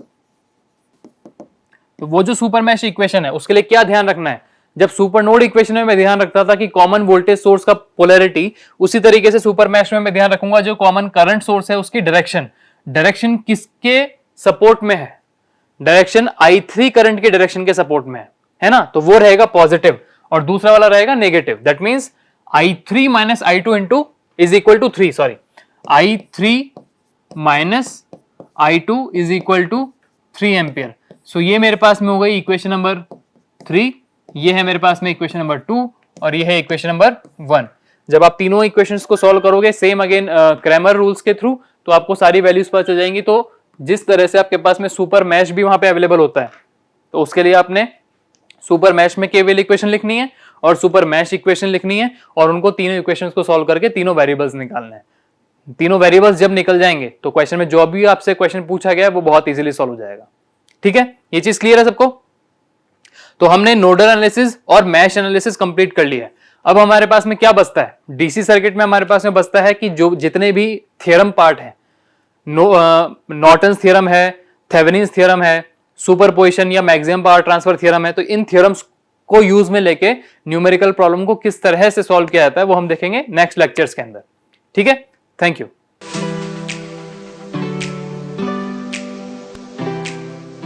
तो वो जो सुपर मैश इक्वेशन है उसके लिए क्या ध्यान रखना है, जब सुपर नोड इक्वेशन में मैं ध्यान रखता था कि कॉमन वोल्टेज सोर्स का पोलैरिटी, उसी तरीके से सुपर मैश में मैं ध्यान रखूंगा जो कॉमन करंट सोर्स है उसकी डायरेक्शन। डायरेक्शन किसके सपोर्ट में है, डायरेक्शन I3 करंट के डायरेक्शन के सपोर्ट में है ना, तो वो रहेगा पॉजिटिव और दूसरा वाला रहेगा negative. That means I3 minus I2 into is equal to 3, sorry I3 minus I2 is equal to 3 ampere. So ये मेरे पास में हो गई इक्वेशन नंबर 3, ये है मेरे पास में इक्वेशन नंबर 2 और ये है इक्वेशन नंबर 1। जब आप तीनों इक्वेशंस को सॉल्व करोगे सेम अगेन क्रैमर रूल्स के थ्रू, तो आपको सारी वैल्यूज पता चल जाएंगी। तो जिस तरह से आपके पास में सुपर मैश भी वहां पे अवेलेबल होता है, तो उसके लिए आपने सुपर मैश में केवीएल इक्वेशन लिखनी है और सुपर मैश इक्वेशन लिखनी है, और उनको तीनों इक्वेशंस को सॉल्व करके तीनों वेरिएबल्स निकालने हैं। तीनों वेरिएबल्स जब निकल जाएंगे तो क्वेश्चन में जो भी आपसे क्वेश्चन पूछा गया है वो बहुत इजीली सॉल्व हो जाएगा। ठीक है, ये चीज क्लियर है सबको? तो हमने नोडल एनालिसिस और मैश एनालिसिस कंप्लीट कर लिया है। अब हमारे पास में क्या बचता है? डीसी सर्किट में हमारे पास में बचता है कि जो जितने भी थ्योरम पार्ट है, नॉर्टन्स थ्योरम है, थेवेनिन्स थ्योरम है, सुपरपोजिशन या मैक्सिमम पावर ट्रांसफर थ्योरम है, तो इन थ्योरम्स को यूज में लेके न्यूमेरिकल प्रॉब्लम को किस तरह से सॉल्व किया जाता है वो हम देखेंगे नेक्स्ट लेक्चर्स के अंदर। ठीक है, थैंक यू।